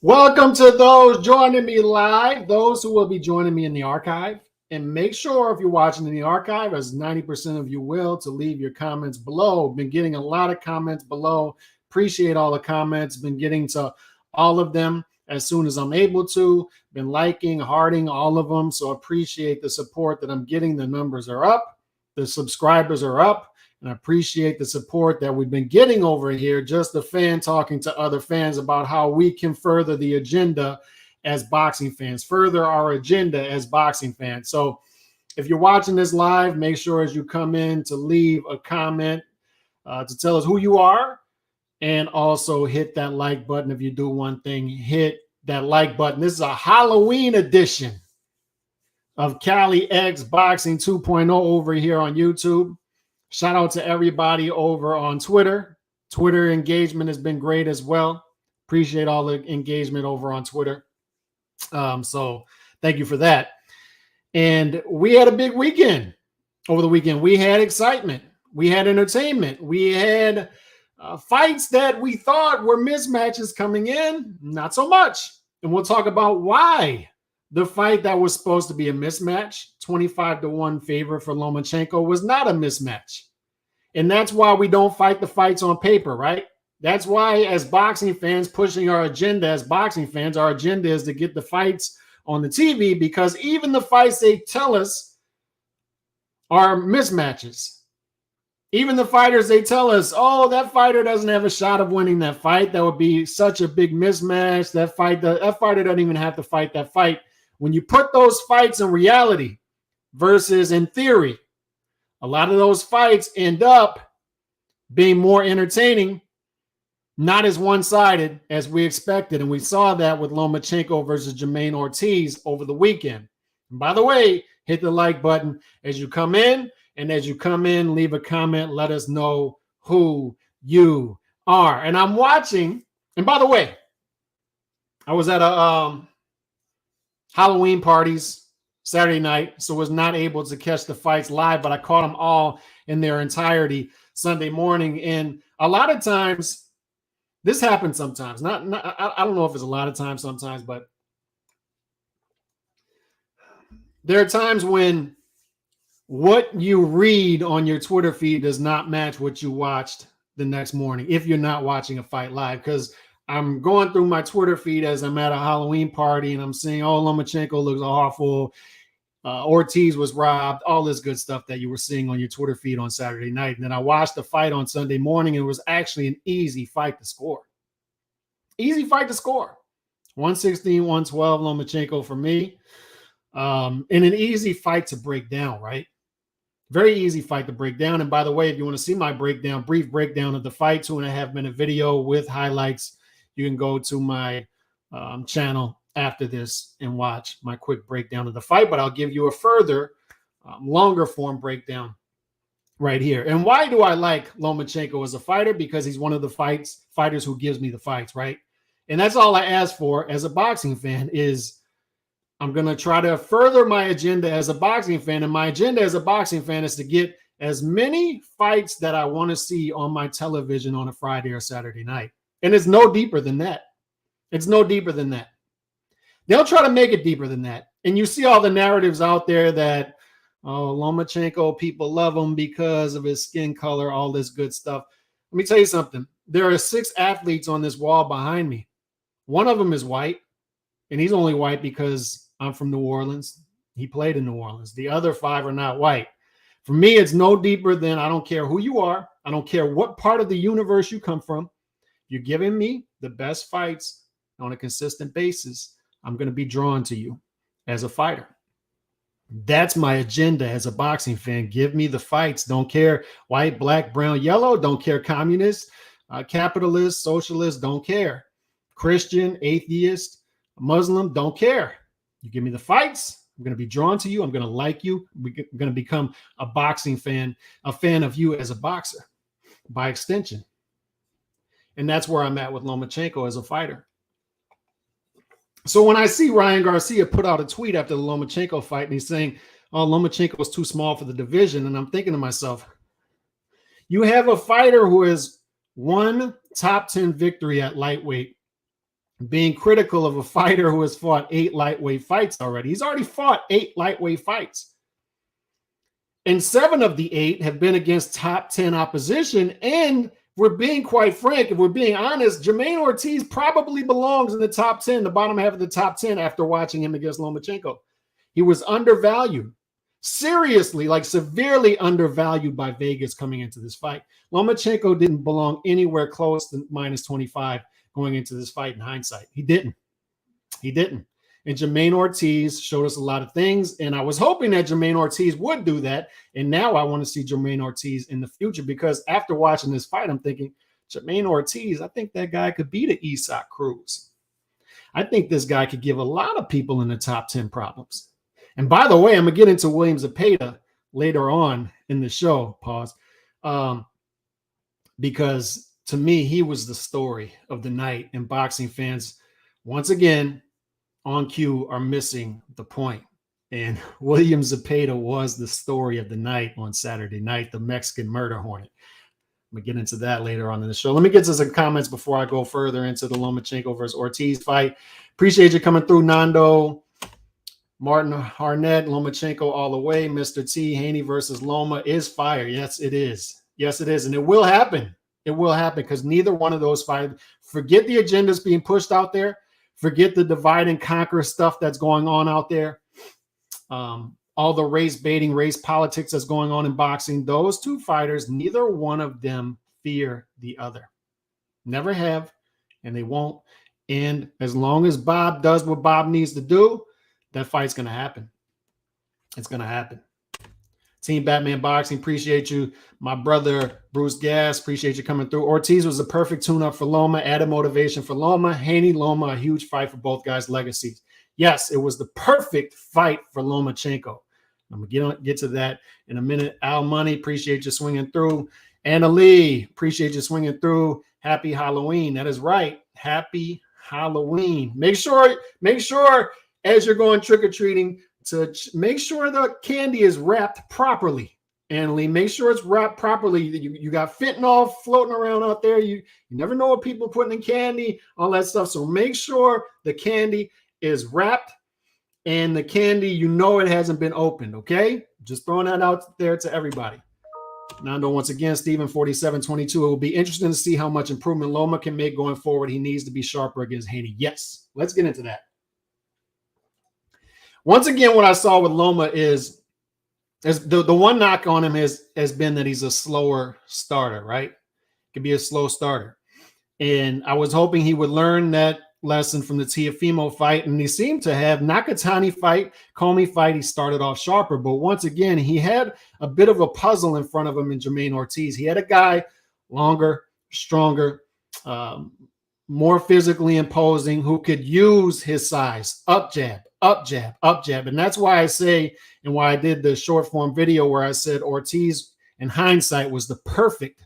Welcome to those joining me live, those who will be joining me in the archive. And make sure if you're watching in the archive, as 90% of you will, to leave your comments below. Been getting a lot of comments below. Appreciate all the comments. Been getting to all of them as soon as I'm able to. Been liking, hearting all of them. So appreciate the support that I'm getting. The numbers are up. The subscribers are up. And I appreciate the support that we've been getting over here. Just a fan talking to other fans about how we can further the agenda as boxing fans, further our agenda as boxing fans. So if you're watching this live, make sure as you come in to leave a comment to tell us who you are, and also hit that like button. If you do one thing, hit that like button. This is a Halloween edition of Cali X Boxing 2.0 over here on YouTube. Shout out to everybody over on Twitter. Twitter engagement has been great as well. Appreciate all the engagement over on Twitter. So thank you for that. And we had a big weekend over the weekend. We had excitement. We had entertainment. We had fights that we thought were mismatches coming in. Not so much. And we'll talk about why the fight that was supposed to be a mismatch, 25-1 favor for Lomachenko, was not a mismatch. And that's why we don't fight the fights on paper, right? That's why, as boxing fans, pushing our agenda as boxing fans, our agenda is to get the fights on the TV, because even the fights they tell us are mismatches. Even the fighters, they tell us, oh, that fighter doesn't have a shot of winning that fight. That would be such a big mismatch. That fighter doesn't even have to fight that fight. When you put those fights in reality versus in theory, a lot of those fights end up being more entertaining, not as one-sided as we expected. And we saw that with Lomachenko versus Jermaine Ortiz over the weekend. And by the way, hit the like button as you come in. And as you come in, leave a comment. Let us know who you are. And I'm watching. And by the way, I was at a Halloween parties Saturday night, so was not able to catch the fights live, but I caught them all in their entirety Sunday morning. And a lot of times, this happens sometimes. I don't know if it's a lot of times sometimes, but there are times when what you read on your Twitter feed does not match what you watched the next morning if you're not watching a fight live. Because I'm going through my Twitter feed as I'm at a Halloween party and I'm seeing, oh, Lomachenko looks awful. Ortiz was robbed, all this good stuff that you were seeing on your Twitter feed on Saturday night. And then I watched the fight on Sunday morning, and it was actually an easy fight to score. Easy fight to score. 116, 112 Lomachenko for me. And an easy fight to break down, right? Very easy fight to break down. And by the way, if you want to see my breakdown, brief breakdown of the fight, 2.5-minute video with highlights, you can go to my channel after this and watch my quick breakdown of the fight. But I'll give you a further longer form breakdown right here. And why do I like Lomachenko as a fighter? Because he's one of the fighters who gives me the fights, right? And that's all I ask for as a boxing fan is I'm going to try to further my agenda as a boxing fan. And my agenda as a boxing fan is to get as many fights that I want to see on my television on a Friday or Saturday night. And it's no deeper than that. It's no deeper than that. They'll try to make it deeper than that. And you see all the narratives out there that, oh, Lomachenko, people love him because of his skin color, all this good stuff. Let me tell you something. There are 6 athletes on this wall behind me. One of them is white, and he's only white because I'm from New Orleans. He played in New Orleans. The other 5 are not white. For me, it's no deeper than I don't care who you are. I don't care what part of the universe you come from. You're giving me the best fights on a consistent basis. I'm going to be drawn to you as a fighter. That's my agenda as a boxing fan. Give me the fights. Don't care white, black, brown, yellow. Don't care communist, capitalist, socialist. Don't care. Christian, atheist, Muslim. Don't care. You give me the fights. I'm going to be drawn to you. I'm going to like you. We're going to become a boxing fan, a fan of you as a boxer by extension. And that's where I'm at with Lomachenko as a fighter. So when I see Ryan Garcia put out a tweet after the Lomachenko fight and he's saying, oh, Lomachenko was too small for the division. And I'm thinking to myself, you have a fighter who has one top 10 victory at lightweight being critical of a fighter who has fought 8 lightweight fights already. He's already fought 8 lightweight fights. And 7 of the 8 have been against top 10 opposition. And we're being quite frank, if we're being honest, Jermaine Ortiz probably belongs in the top 10, the bottom half of the top 10 after watching him against Lomachenko. He was undervalued. Seriously, like severely undervalued by Vegas coming into this fight. Lomachenko didn't belong anywhere close to minus 25 going into this fight in hindsight. He didn't. He didn't. And Jermaine Ortiz showed us a lot of things, and I was hoping that Jermaine Ortiz would do that, and now I want to see Jermaine Ortiz in the future, because after watching this fight, I'm thinking, Jermaine Ortiz, I think that guy could beat an Isak Cruz. I think this guy could give a lot of people in the top 10 problems. And by the way, I'm going to get into William Zepeda later on in the show, because to me, he was the story of the night, and boxing fans, once again, on cue, are missing the point. And William Zepeda was the story of the night on Saturday night, the Mexican murder hornet. I'm going to get into that later on in the show. Let me get to some comments before I go further into the Lomachenko versus Ortiz fight. Appreciate you coming through, Nando. Martin Harnett, Lomachenko all the way. Mr. T, Haney versus Loma is fire. Yes, it is. Yes, it is. And it will happen. It will happen, because neither one of those fights, forget the agendas being pushed out there. Forget the divide and conquer stuff that's going on out there. All the race baiting, race politics that's going on in boxing. Those two fighters, neither one of them fear the other. Never have, and they won't. And as long as Bob does what Bob needs to do, that fight's going to happen. It's going to happen. Team Batman Boxing, appreciate you. My brother, Bruce Gass, appreciate you coming through. Ortiz was the perfect tune-up for Loma, added motivation for Loma. Haney, Loma, a huge fight for both guys' legacies. Yes, it was the perfect fight for Lomachenko. I'm going to get to that in a minute. Al Money, appreciate you swinging through. Anna Lee, appreciate you swinging through. Happy Halloween. That is right. Happy Halloween. Make sure as you're going trick-or-treating, to make sure the candy is wrapped properly. And Lee, make sure it's wrapped properly. You got fentanyl floating around out there. You never know what people are putting in candy, all that stuff. So make sure the candy is wrapped, and the candy, it hasn't been opened, okay? Just throwing that out there to everybody. Nando, once again, Steven 4722. It will be interesting to see how much improvement Loma can make going forward. He needs to be sharper against Haney. Yes, let's get into that. Once again, what I saw with Loma is the one knock on him has been that he's a slower starter, right? Could be a slow starter. And I was hoping he would learn that lesson from the Teofimo fight, and he seemed to have. Nakatani fight, Comey fight, he started off sharper. But once again, he had a bit of a puzzle in front of him in Jermaine Ortiz. He had a guy longer, stronger, more physically imposing, who could use his size, up jab, up jab, up jab. And that's why I say, and why I did the short form video where I said Ortiz, in hindsight, was the perfect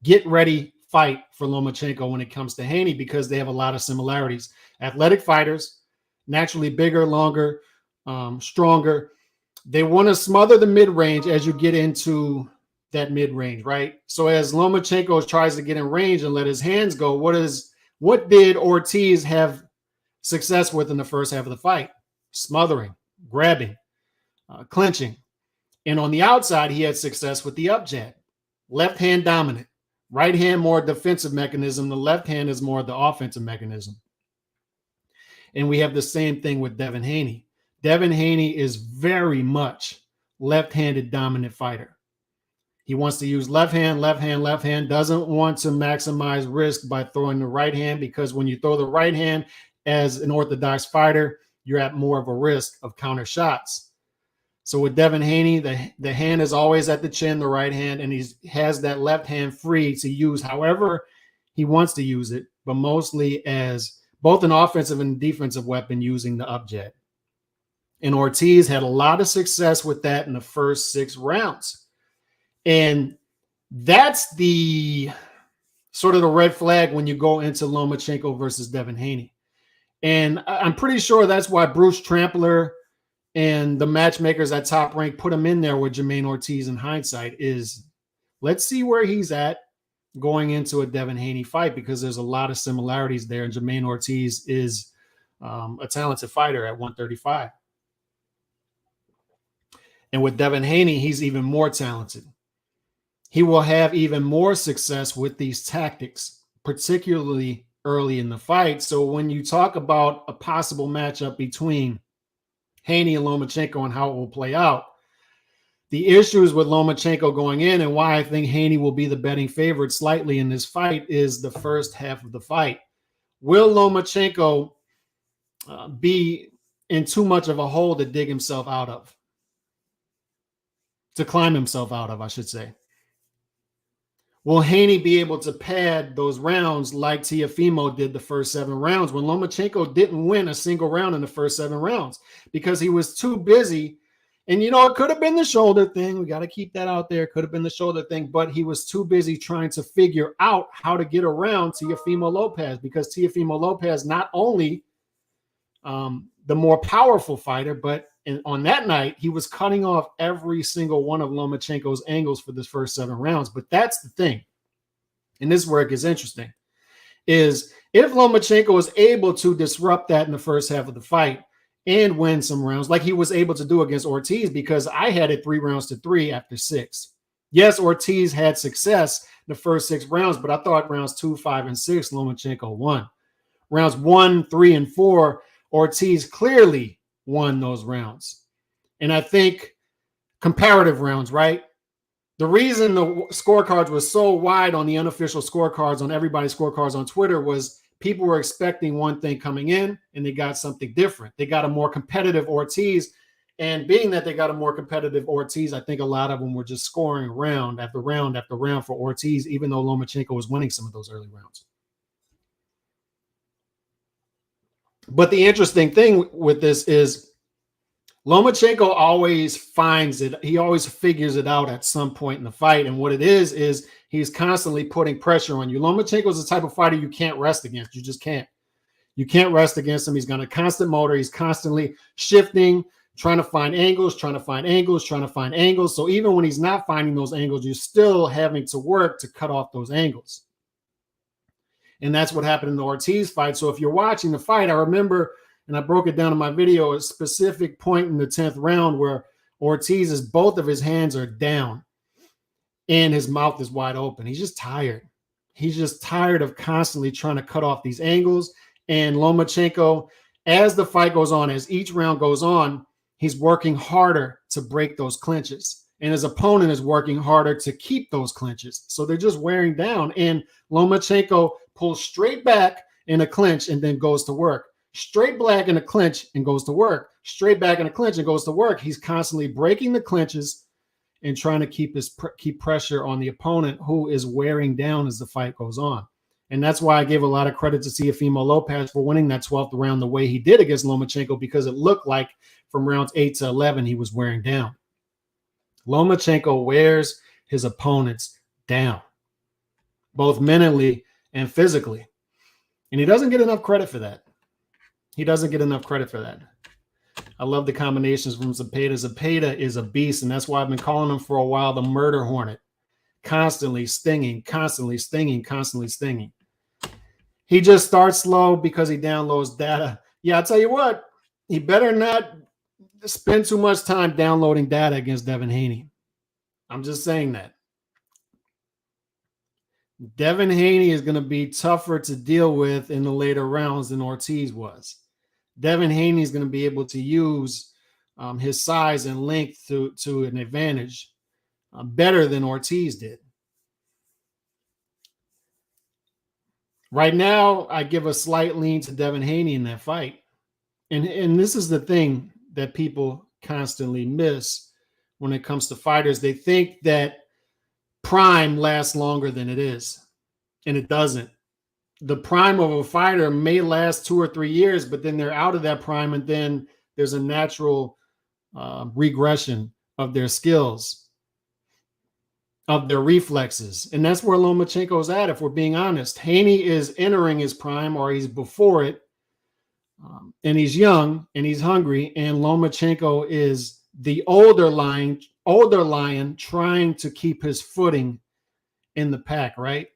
get ready fight for Lomachenko when it comes to Haney, because they have a lot of similarities. Athletic fighters, naturally bigger, longer, stronger. They want to smother the mid-range as you get into that mid-range, right? So as Lomachenko tries to get in range and let his hands go, what did Ortiz have success with in the first half of the fight? Smothering, grabbing, clinching. And on the outside, he had success with the up jab. Left hand dominant. Right hand more defensive mechanism. The left hand is more the offensive mechanism. And we have the same thing with Devin Haney. Devin Haney is very much left-handed dominant fighter. He wants to use left hand, left hand, left hand, doesn't want to maximize risk by throwing the right hand, because when you throw the right hand as an orthodox fighter, you're at more of a risk of counter shots. So with Devin Haney, the hand is always at the chin, the right hand, and he has that left hand free to use however he wants to use it, but mostly as both an offensive and defensive weapon using the up jab. And Ortiz had a lot of success with that in the first 6 rounds. And that's the sort of the red flag when you go into Lomachenko versus Devin Haney. And I'm pretty sure that's why Bruce Trampler and the matchmakers at Top Rank put him in there with Jermaine Ortiz in hindsight, is let's see where he's at. going into a Devin Haney fight because there's a lot of similarities there. And Jermaine Ortiz is a talented fighter at 135. And with Devin Haney, he's even more talented. He will have even more success with these tactics, particularly early in the fight. So when you talk about a possible matchup between Haney and Lomachenko and how it will play out, the issues with Lomachenko going in and why I think Haney will be the betting favorite slightly in this fight is the first half of the fight. Will Lomachenko be in too much of a hole to dig himself out of? To climb himself out of, I should say. Will Haney be able to pad those rounds like Teofimo did the first 7 rounds when Lomachenko didn't win a single round in the first 7 rounds because he was too busy? And, you know, it could have been the shoulder thing. We got to keep that out there. It could have been the shoulder thing, but he was too busy trying to figure out how to get around Teofimo Lopez because Teofimo Lopez not only the more powerful fighter, but on that night, he was cutting off every single one of Lomachenko's angles for the first 7 rounds. But that's the thing, and this is where it gets interesting, is if Lomachenko is able to disrupt that in the first half of the fight and win some rounds like he was able to do against Ortiz, because I had it 3-3 after 6. Yes, Ortiz had success in the first 6 rounds, but I thought rounds 2, 5, and 6, Lomachenko won. Rounds 1, 3, and 4, Ortiz clearly won those rounds. And I think comparative rounds, right? The reason the scorecards were so wide on the unofficial scorecards, on everybody's scorecards on Twitter, was people were expecting one thing coming in and they got something different. They got a more competitive Ortiz. And being that they got a more competitive Ortiz, I think a lot of them were just scoring round after round after round for Ortiz, even though Lomachenko was winning some of those early rounds. But the interesting thing with this is Lomachenko always finds it. He always figures it out at some point in the fight. And what it is he's constantly putting pressure on you. Lomachenko is the type of fighter you can't rest against. You just can't. You can't rest against him. He's got a constant motor. He's constantly shifting, trying to find angles, trying to find angles, trying to find angles. So even when he's not finding those angles, you're still having to work to cut off those angles. And that's what happened in the Ortiz fight. So if you're watching the fight, I remember, and I broke it down in my video, a specific point in the 10th round where Ortiz's both of his hands are down and his mouth is wide open. He's just tired. He's just tired of constantly trying to cut off these angles. And Lomachenko, as the fight goes on, as each round goes on, he's working harder to break those clinches. And his opponent is working harder to keep those clinches. So they're just wearing down. And Lomachenko pulls straight back in a clinch and then goes to work. Straight back in a clinch and goes to work. Straight back in a clinch and goes to work. He's constantly breaking the clinches and trying to keep pressure on the opponent, who is wearing down as the fight goes on. And that's why I gave a lot of credit to Teofimo Lopez for winning that 12th round the way he did against Lomachenko, because it looked like from rounds 8 to 11 he was wearing down. Lomachenko wears his opponents down, both mentally and physically. And he doesn't get enough credit for that. He doesn't get enough credit for that. I love the combinations from Zepeda. Zepeda is a beast, and that's why I've been calling him for a while the murder hornet. Constantly stinging, constantly stinging, constantly stinging. He just starts slow because he downloads data. Yeah, I'll tell you what, he better not spend too much time downloading data against Devin Haney. I'm just saying that. Devin Haney is going to be tougher to deal with in the later rounds than Ortiz was. Devin Haney is going to be able to use his size and length to an advantage better than Ortiz did. Right now, I give a slight lean to Devin Haney in that fight. And this is the thing that people constantly miss when it comes to fighters. They think that prime lasts longer than it is, and it doesn't. The prime of a fighter may last 2 or 3 years, but then they're out of that prime, and then there's a natural regression of their skills, of their reflexes. And that's where Lomachenko's at, if we're being honest. Haney is entering his prime, or he's before it, and he's young, and he's hungry, and Lomachenko is the older lion trying to keep his footing in the pack, right?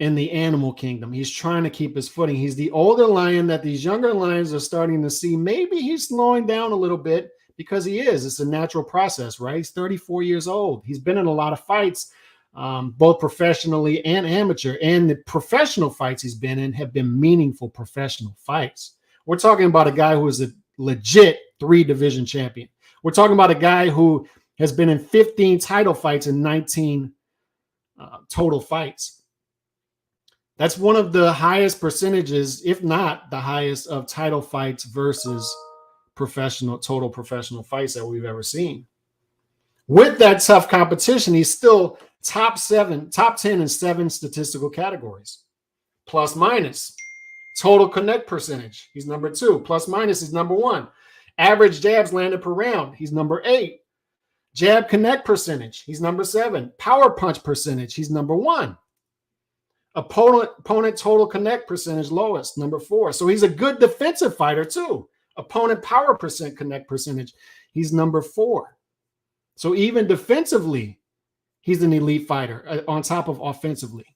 in the animal kingdom. He's trying to keep his footing. He's the older lion that these younger lions are starting to see. Maybe he's slowing down a little bit because he is. It's a natural process, right? He's 34 years old. He's been in a lot of fights, both professionally and amateur. And the professional fights he's been in have been meaningful professional fights. We're talking about a guy who is a legit 3-division champion. We're talking about a guy who has been in 15 title fights and 19 total fights. That's one of the highest percentages, if not the highest, of title fights versus total professional fights that we've ever seen. With that tough competition, he's still top 10 in 7 statistical categories. Plus minus. Total connect percentage, he's number 2. Plus minus, he's number 1. Average jabs landed per round, he's number 8. Jab connect percentage, he's number 7. Power punch percentage, he's number 1. Opponent total connect percentage, lowest, number 4. So he's a good defensive fighter too. Opponent power connect percentage, he's number 4. So even defensively, he's an elite fighter on top of offensively.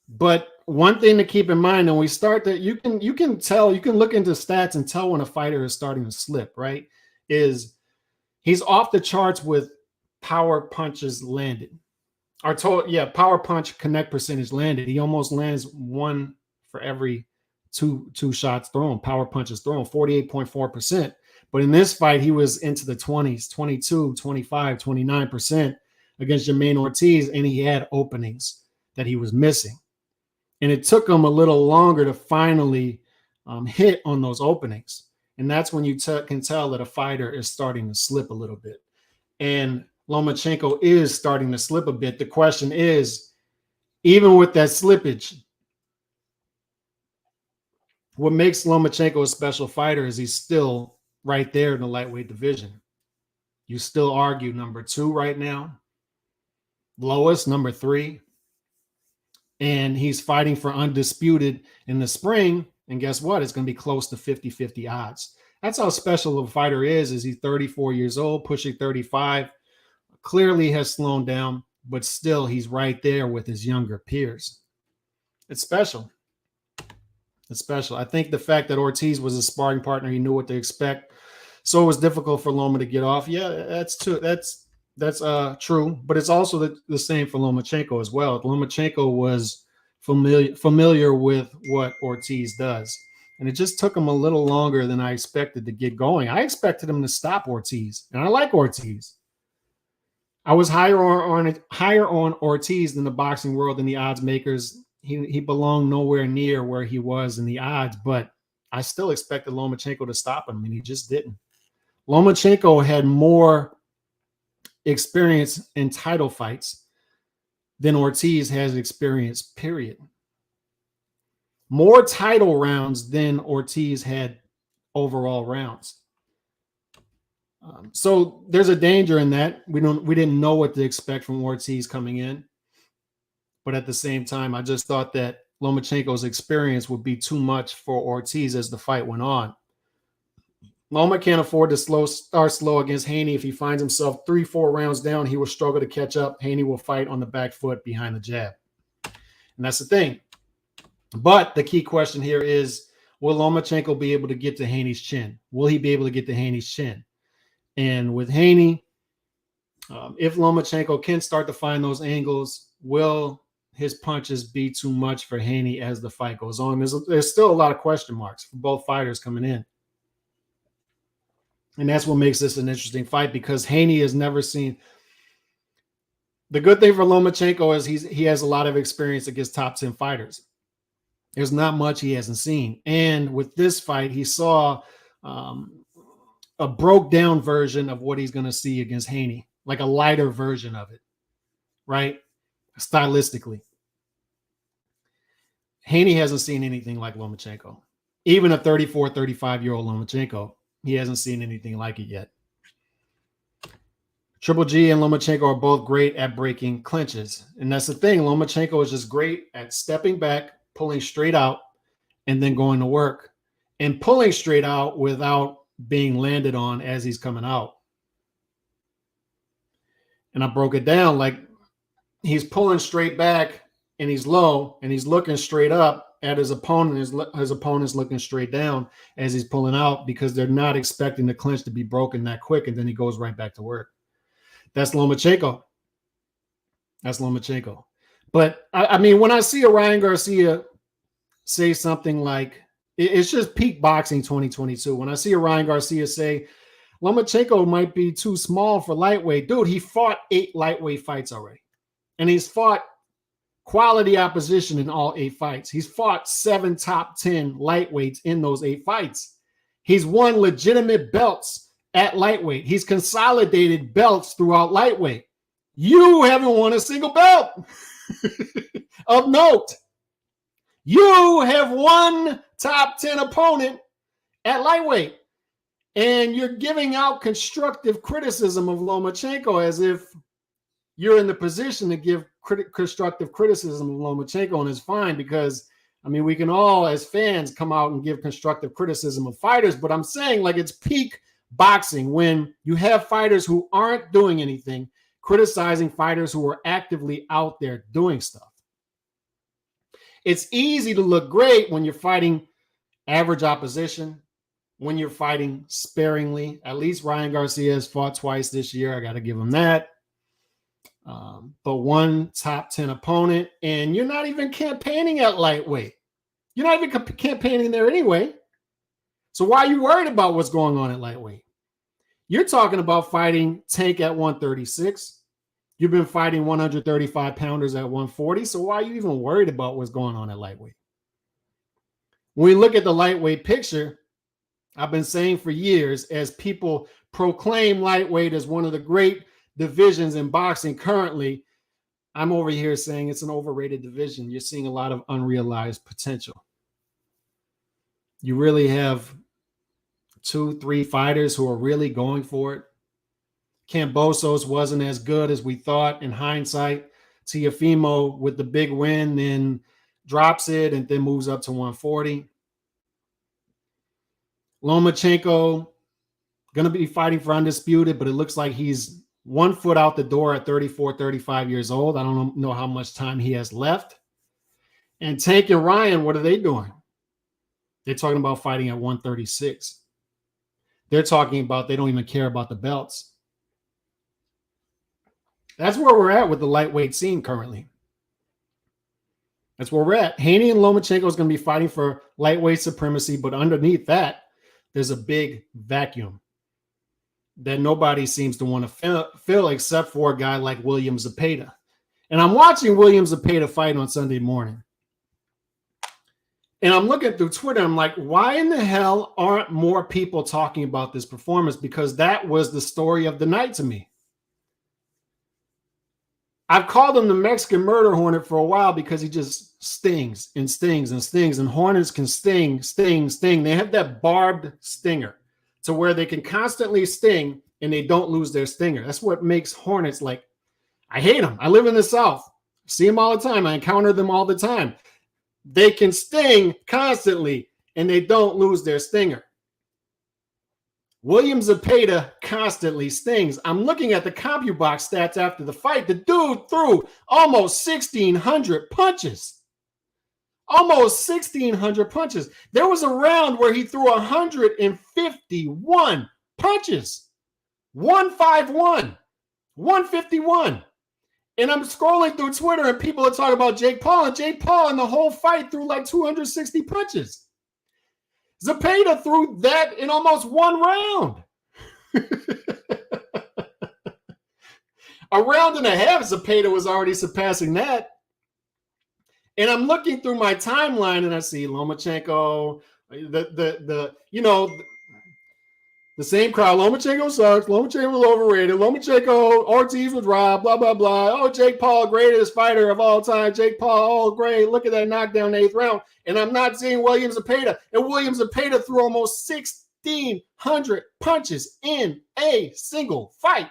But one thing to keep in mind, when we start that, you can look into stats and tell when a fighter is starting to slip, right? Is he's off the charts with power punches landed. Power punch connect percentage landed. He almost lands 1 for every two shots thrown, power punches thrown, 48.4%. But in this fight, he was into the 20s, 22, 25, 29% against Jermaine Ortiz, and he had openings that he was missing. And it took him a little longer to finally hit on those openings. And that's when you can tell that a fighter is starting to slip a little bit. And Lomachenko is starting to slip a bit. The question is, even with that slippage, what makes Lomachenko a special fighter is he's still right there in the lightweight division. You still argue number 2 right now, lowest, number 3. And he's fighting for undisputed in the spring. And guess what? It's going to be close to 50-50 odds. That's how special a fighter is he's 34 years old, pushing 35. Clearly has slowed down, but still he's right there with his younger peers. It's special. It's special. I think the fact that Ortiz was a sparring partner, he knew what to expect. So it was difficult for Loma to get off. Yeah, that's true. That's true. But it's also the same for Lomachenko as well. Lomachenko was familiar with what Ortiz does. And it just took him a little longer than I expected to get going. I expected him to stop Ortiz. And I like Ortiz. I was higher on Ortiz than the boxing world and the odds makers. He belonged nowhere near where he was in the odds, but I still expected Lomachenko to stop him, and he just didn't. Lomachenko had more experience in title fights than Ortiz has experience, period. More title rounds than Ortiz had overall rounds. So there's a danger in that. We didn't know what to expect from Ortiz coming in. But at the same time, I just thought that Lomachenko's experience would be too much for Ortiz as the fight went on. Loma can't afford to start slow against Haney. If he finds himself 3-4 rounds down, he will struggle to catch up. Haney will fight on the back foot behind the jab. And that's the thing. But the key question here is, will Lomachenko be able to get to Haney's chin? Will he be able to get to Haney's chin? And with Haney, if Lomachenko can start to find those angles, will his punches be too much for Haney as the fight goes on? There's still a lot of question marks for both fighters coming in. And that's what makes this an interesting fight, because Haney has never seen. The good thing for Lomachenko is he has a lot of experience against top 10 fighters. There's not much he hasn't seen. And with this fight, he saw a broke down version of what he's going to see against Haney, like a lighter version of it, right? Stylistically. Haney hasn't seen anything like Lomachenko. Even a 34, 35-year-old Lomachenko, he hasn't seen anything like it yet. Triple G and Lomachenko are both great at breaking clinches. And that's the thing. Lomachenko is just great at stepping back, pulling straight out, and then going to work. And pulling straight out without being landed on as he's coming out. And I broke it down like he's pulling straight back and he's low and he's looking straight up at his opponent. His opponent's looking straight down as he's pulling out because they're not expecting the clinch to be broken that quick, and then he goes right back to work. That's Lomachenko. That's Lomachenko. But I mean, when I see a Ryan Garcia say something like, it's just peak boxing 2022. When I see a Ryan Garcia say, Lomachenko might be too small for lightweight. Dude, he fought 8 lightweight fights already. And he's fought quality opposition in all 8 fights. He's fought 7 top 10 lightweights in those 8 fights. He's won legitimate belts at lightweight. He's consolidated belts throughout lightweight. You haven't won a single belt of note. You have one top 10 opponent at lightweight. And you're giving out constructive criticism of Lomachenko as if you're in the position to give constructive criticism of Lomachenko, and it's fine because, I mean, we can all, as fans, come out and give constructive criticism of fighters, but I'm saying, like, it's peak boxing when you have fighters who aren't doing anything criticizing fighters who are actively out there doing stuff. It's easy to look great when you're fighting average opposition, when you're fighting sparingly. At least Ryan Garcia has fought twice this year. I got to give him that. But one top 10 opponent, and you're not even campaigning at lightweight. You're not even campaigning there anyway. So why are you worried about what's going on at lightweight? You're talking about fighting Tank at 136. You've been fighting 135 pounders at 140. So why are you even worried about what's going on at lightweight? When we look at the lightweight picture, I've been saying for years, as people proclaim lightweight as one of the great divisions in boxing currently, I'm over here saying it's an overrated division. You're seeing a lot of unrealized potential. You really have 2-3 fighters who are really going for it. Kambosos wasn't as good as we thought in hindsight. Teofimo with the big win, then drops it and then moves up to 140. Lomachenko going to be fighting for undisputed, but it looks like he's 1 foot out the door at 34, 35 years old. I don't know how much time he has left. And Tank and Ryan, what are they doing? They're talking about fighting at 136. They're talking about they don't even care about the belts. That's where we're at with the lightweight scene currently. That's where we're at. Haney and Lomachenko is going to be fighting for lightweight supremacy, but underneath that, there's a big vacuum that nobody seems to want to fill except for a guy like William Zepeda. And I'm watching William Zepeda fight on Sunday morning. And I'm looking through Twitter. I'm like, why in the hell aren't more people talking about this performance? Because that was the story of the night to me. I've called him the Mexican murder hornet for a while because he just stings and stings and stings. And hornets can sting. They have that barbed stinger to where they can constantly sting and they don't lose their stinger. That's what makes hornets like, I hate them. I live in the South. I see them all the time. I encounter them all the time. They can sting constantly and they don't lose their stinger. William Zepeda constantly stings. I'm looking at the CompuBox stats after the fight. The dude threw almost 1,600 punches. Almost 1,600 punches. There was a round where he threw 151 punches. 151. 151. And I'm scrolling through Twitter and people are talking about Jake Paul. And Jake Paul in the whole fight threw like 260 punches. Zepeda threw that in almost 1 round. A round and a half, Zepeda was already surpassing that. And I'm looking through my timeline and I see Lomachenko, the same crowd. Lomachenko sucks. Lomachenko was overrated. Lomachenko, Ortiz was robbed, blah, blah, blah. Oh, Jake Paul, greatest fighter of all time. Jake Paul, oh, great. Look at that knockdown in the 8th round. And I'm not seeing William Zepeda. And William Zepeda threw almost 1,600 punches in a single fight.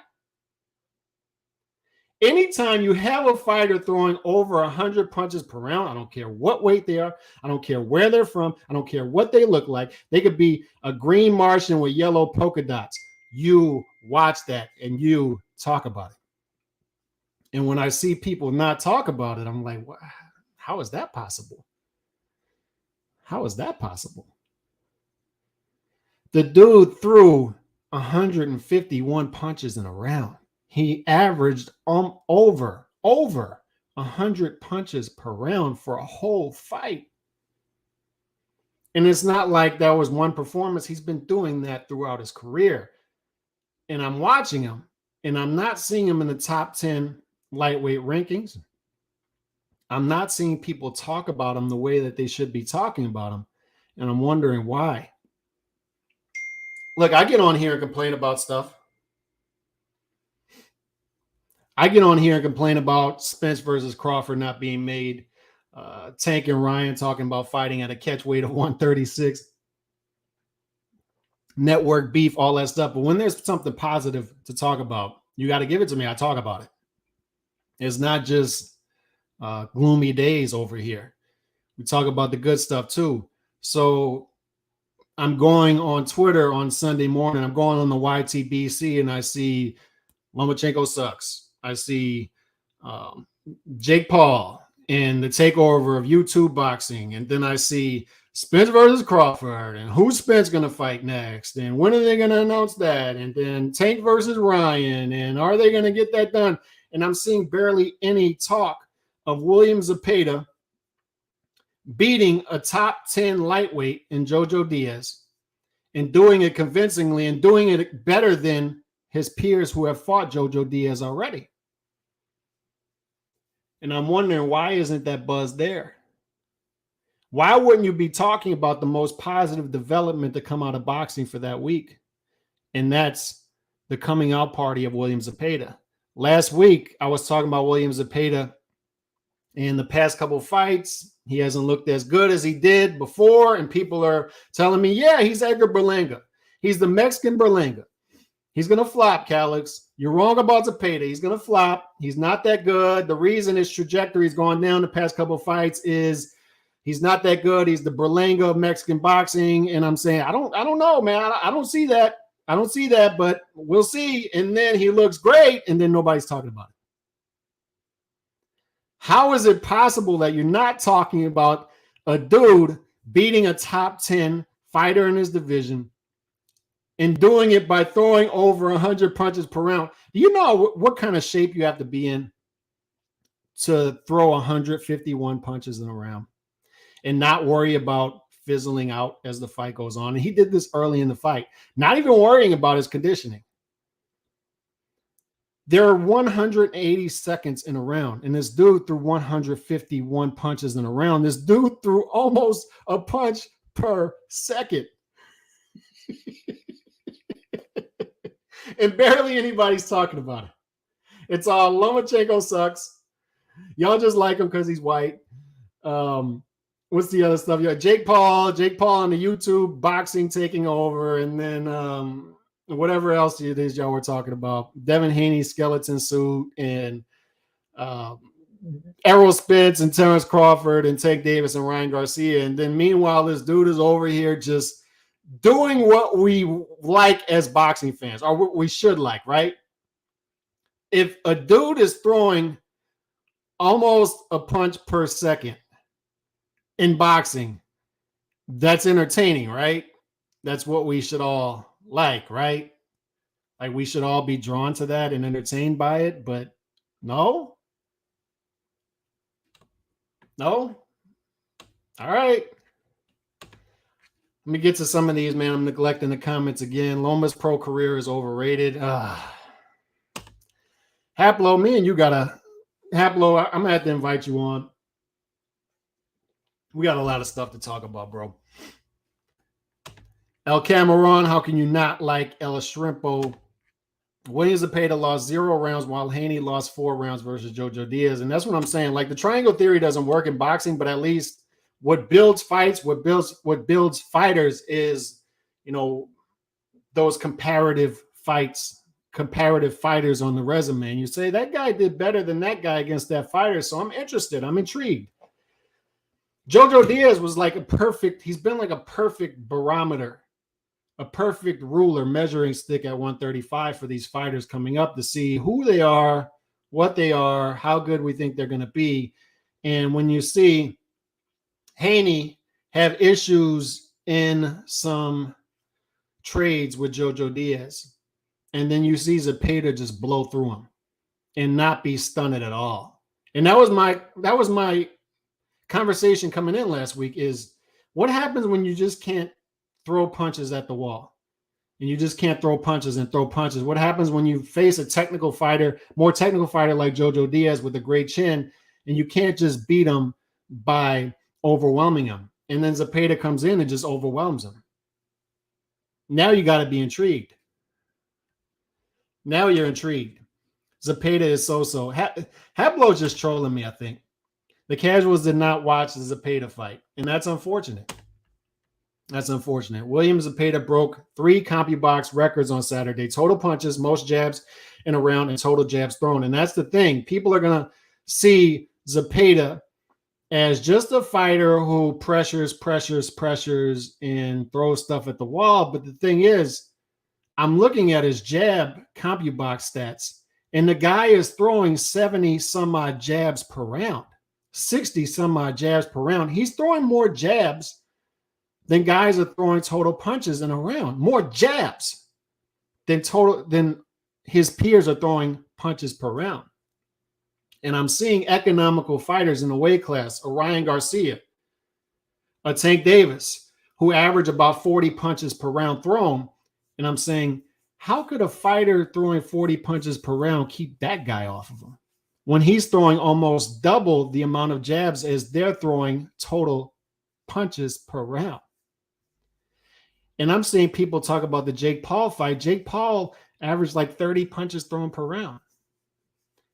Anytime you have a fighter throwing over 100 punches per round, I don't care what weight they are. I don't care where they're from. I don't care what they look like. They could be a green Martian with yellow polka dots. You watch that and you talk about it. And when I see people not talk about it, I'm like, How is that possible? How is that possible? The dude threw 151 punches in a round. He averaged over 100 punches per round for a whole fight. And it's not like that was one performance. He's been doing that throughout his career. And I'm watching him, and I'm not seeing him in the top 10 lightweight rankings. I'm not seeing people talk about him the way that they should be talking about him. And I'm wondering why. Look, I get on here and complain about stuff. I get on here and complain about Spence versus Crawford not being made. Tank and Ryan talking about fighting at a catch weight of 136. Network beef, all that stuff. But when there's something positive to talk about, you got to give it to me. I talk about it. It's not just gloomy days over here. We talk about the good stuff too. So I'm going on Twitter on Sunday morning. I'm going on the YTBC and I see Lomachenko sucks. I see Jake Paul and the takeover of YouTube boxing. And then I see Spence versus Crawford and who's Spence going to fight next? And when are they going to announce that? And then Tank versus Ryan. And are they going to get that done? And I'm seeing barely any talk of William Zepeda beating a top 10 lightweight in Jojo Diaz and doing it convincingly and doing it better than his peers who have fought Jojo Diaz already. And I'm wondering, why isn't that buzz there? Why wouldn't you be talking about the most positive development to come out of boxing for that week? And that's the coming out party of William Zepeda. Last week, I was talking about William Zepeda in the past couple of fights. He hasn't looked as good as he did before. And people are telling me, yeah, he's Edgar Berlanga. He's the Mexican Berlanga. He's going to flop, Calix. You're wrong about Zepeda. He's going to flop. He's not that good. The reason his trajectory's gone down the past couple of fights is he's not that good. He's the Berlanga of Mexican boxing. And I'm saying, I don't know, man. I don't see that. I don't see that, but we'll see. And then he looks great, and then nobody's talking about it. How is it possible that you're not talking about a dude beating a top 10 fighter in his division and doing it by throwing over 100 punches per round? Do you know what kind of shape you have to be in to throw 151 punches in a round and not worry about fizzling out as the fight goes on? And he did this early in the fight, not even worrying about his conditioning. There are 180 seconds in a round, and this dude threw 151 punches in a round. This dude threw almost a punch per second. And barely anybody's talking about it. It's all Lomachenko sucks. Y'all just like him because he's white. What's the other stuff? Yeah, Jake Paul on the YouTube boxing taking over, and then whatever else it is y'all were talking about. Devin Haney skeleton suit, and Errol Spence and Terrence Crawford and Tank Davis and Ryan Garcia. And then meanwhile, this dude is over here just doing what we like as boxing fans, or what we should like, right? If a dude is throwing almost a punch per second in boxing, that's entertaining, right? That's what we should all like, right? Like, we should all be drawn to that and entertained by it, but no. All right. Let me get to some of these, man. I'm neglecting the comments again. Loma's pro career is overrated. Haplo, me and you Haplo, I'm going to have to invite you on. We got a lot of stuff to talk about, bro. El Cameron, how can you not like El Shrimpo? William Zepeda lost 0 rounds while Haney lost 4 rounds versus Jojo Diaz. And that's what I'm saying. Like, the triangle theory doesn't work in boxing, but at least what builds fights, what builds fighters is, those comparative fights, comparative fighters on the resume. And you say, that guy did better than that guy against that fighter. So I'm interested. I'm intrigued. Jojo Diaz was he's been like a perfect barometer, a perfect ruler, measuring stick at 135 for these fighters coming up to see who they are, what they are, how good we think they're going to be. And when you see Haney have issues in some trades with Jojo Diaz, and then you see Zepeda just blow through him and not be stunned at all. And that was my conversation coming in last week, is what happens when you just can't throw punches at the wall, and you just can't throw punches and throw punches? What happens when you face a technical fighter, more technical fighter like Jojo Diaz with a great chin, and you can't just beat him by overwhelming him? And then Zepeda comes in and just overwhelms him. Now you got to be intrigued. Now you're intrigued. Zepeda is so-so. Hablo's just trolling me, I think. The casuals did not watch the Zepeda fight, and that's unfortunate. That's unfortunate. William Zepeda broke 3 CompuBox records on Saturday: total punches, most jabs in a round, and total jabs thrown. And that's the thing. People are going to see Zepeda as just a fighter who pressures, and throws stuff at the wall. But the thing is, I'm looking at his jab CompuBox stats, and the guy is throwing 70 some odd jabs per round, 60 some odd jabs per round. He's throwing more jabs than guys are throwing total punches in a round, more jabs than his peers are throwing punches per round. And I'm seeing economical fighters in the weight class, a Ryan Garcia, a Tank Davis, who average about 40 punches per round thrown. And I'm saying, how could a fighter throwing 40 punches per round keep that guy off of him when he's throwing almost double the amount of jabs as they're throwing total punches per round? And I'm seeing people talk about the Jake Paul fight. Jake Paul averaged like 30 punches thrown per round.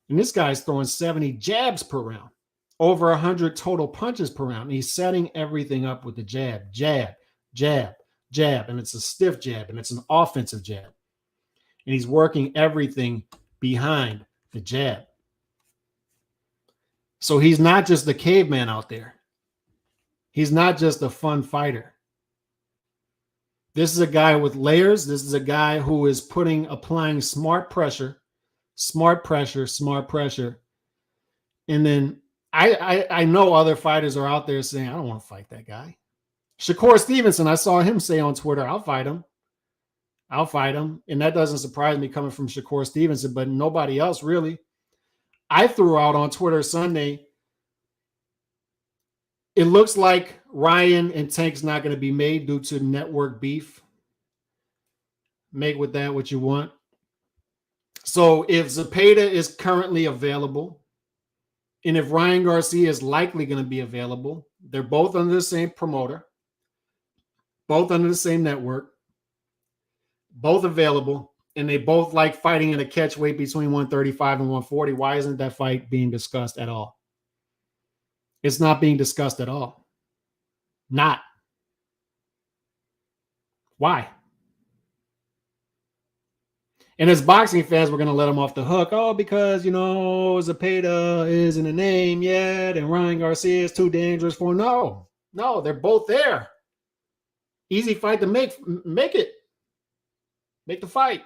And this guy's throwing 70 jabs per round, over 100 total punches per round. And he's setting everything up with the jab, jab, jab, jab. And it's a stiff jab, and it's an offensive jab. And he's working everything behind the jab. So he's not just the caveman out there. He's not just a fun fighter. This is a guy with layers. This is a guy who is applying smart pressure. And then I know other fighters are out there saying, I don't want to fight that guy. Shakur Stevenson, I saw him say on Twitter, I'll fight him. And that doesn't surprise me coming from Shakur Stevenson, but nobody else really. I threw out on Twitter Sunday, it looks like Ryan and Tank's not going to be made due to network beef. Make with that what you want. So if Zepeda is currently available, and if Ryan Garcia is likely going to be available, they're both under the same promoter, both under the same network, both available, and they both like fighting in a catch weight between 135 and 140. Why isn't that fight being discussed at all? It's not being discussed at all. Not. Why? And as boxing fans, we're going to let them off the hook. Oh, because, Zepeda isn't a name yet, and Ryan Garcia is too dangerous for. No, they're both there. Easy fight to make. Make it. Make the fight.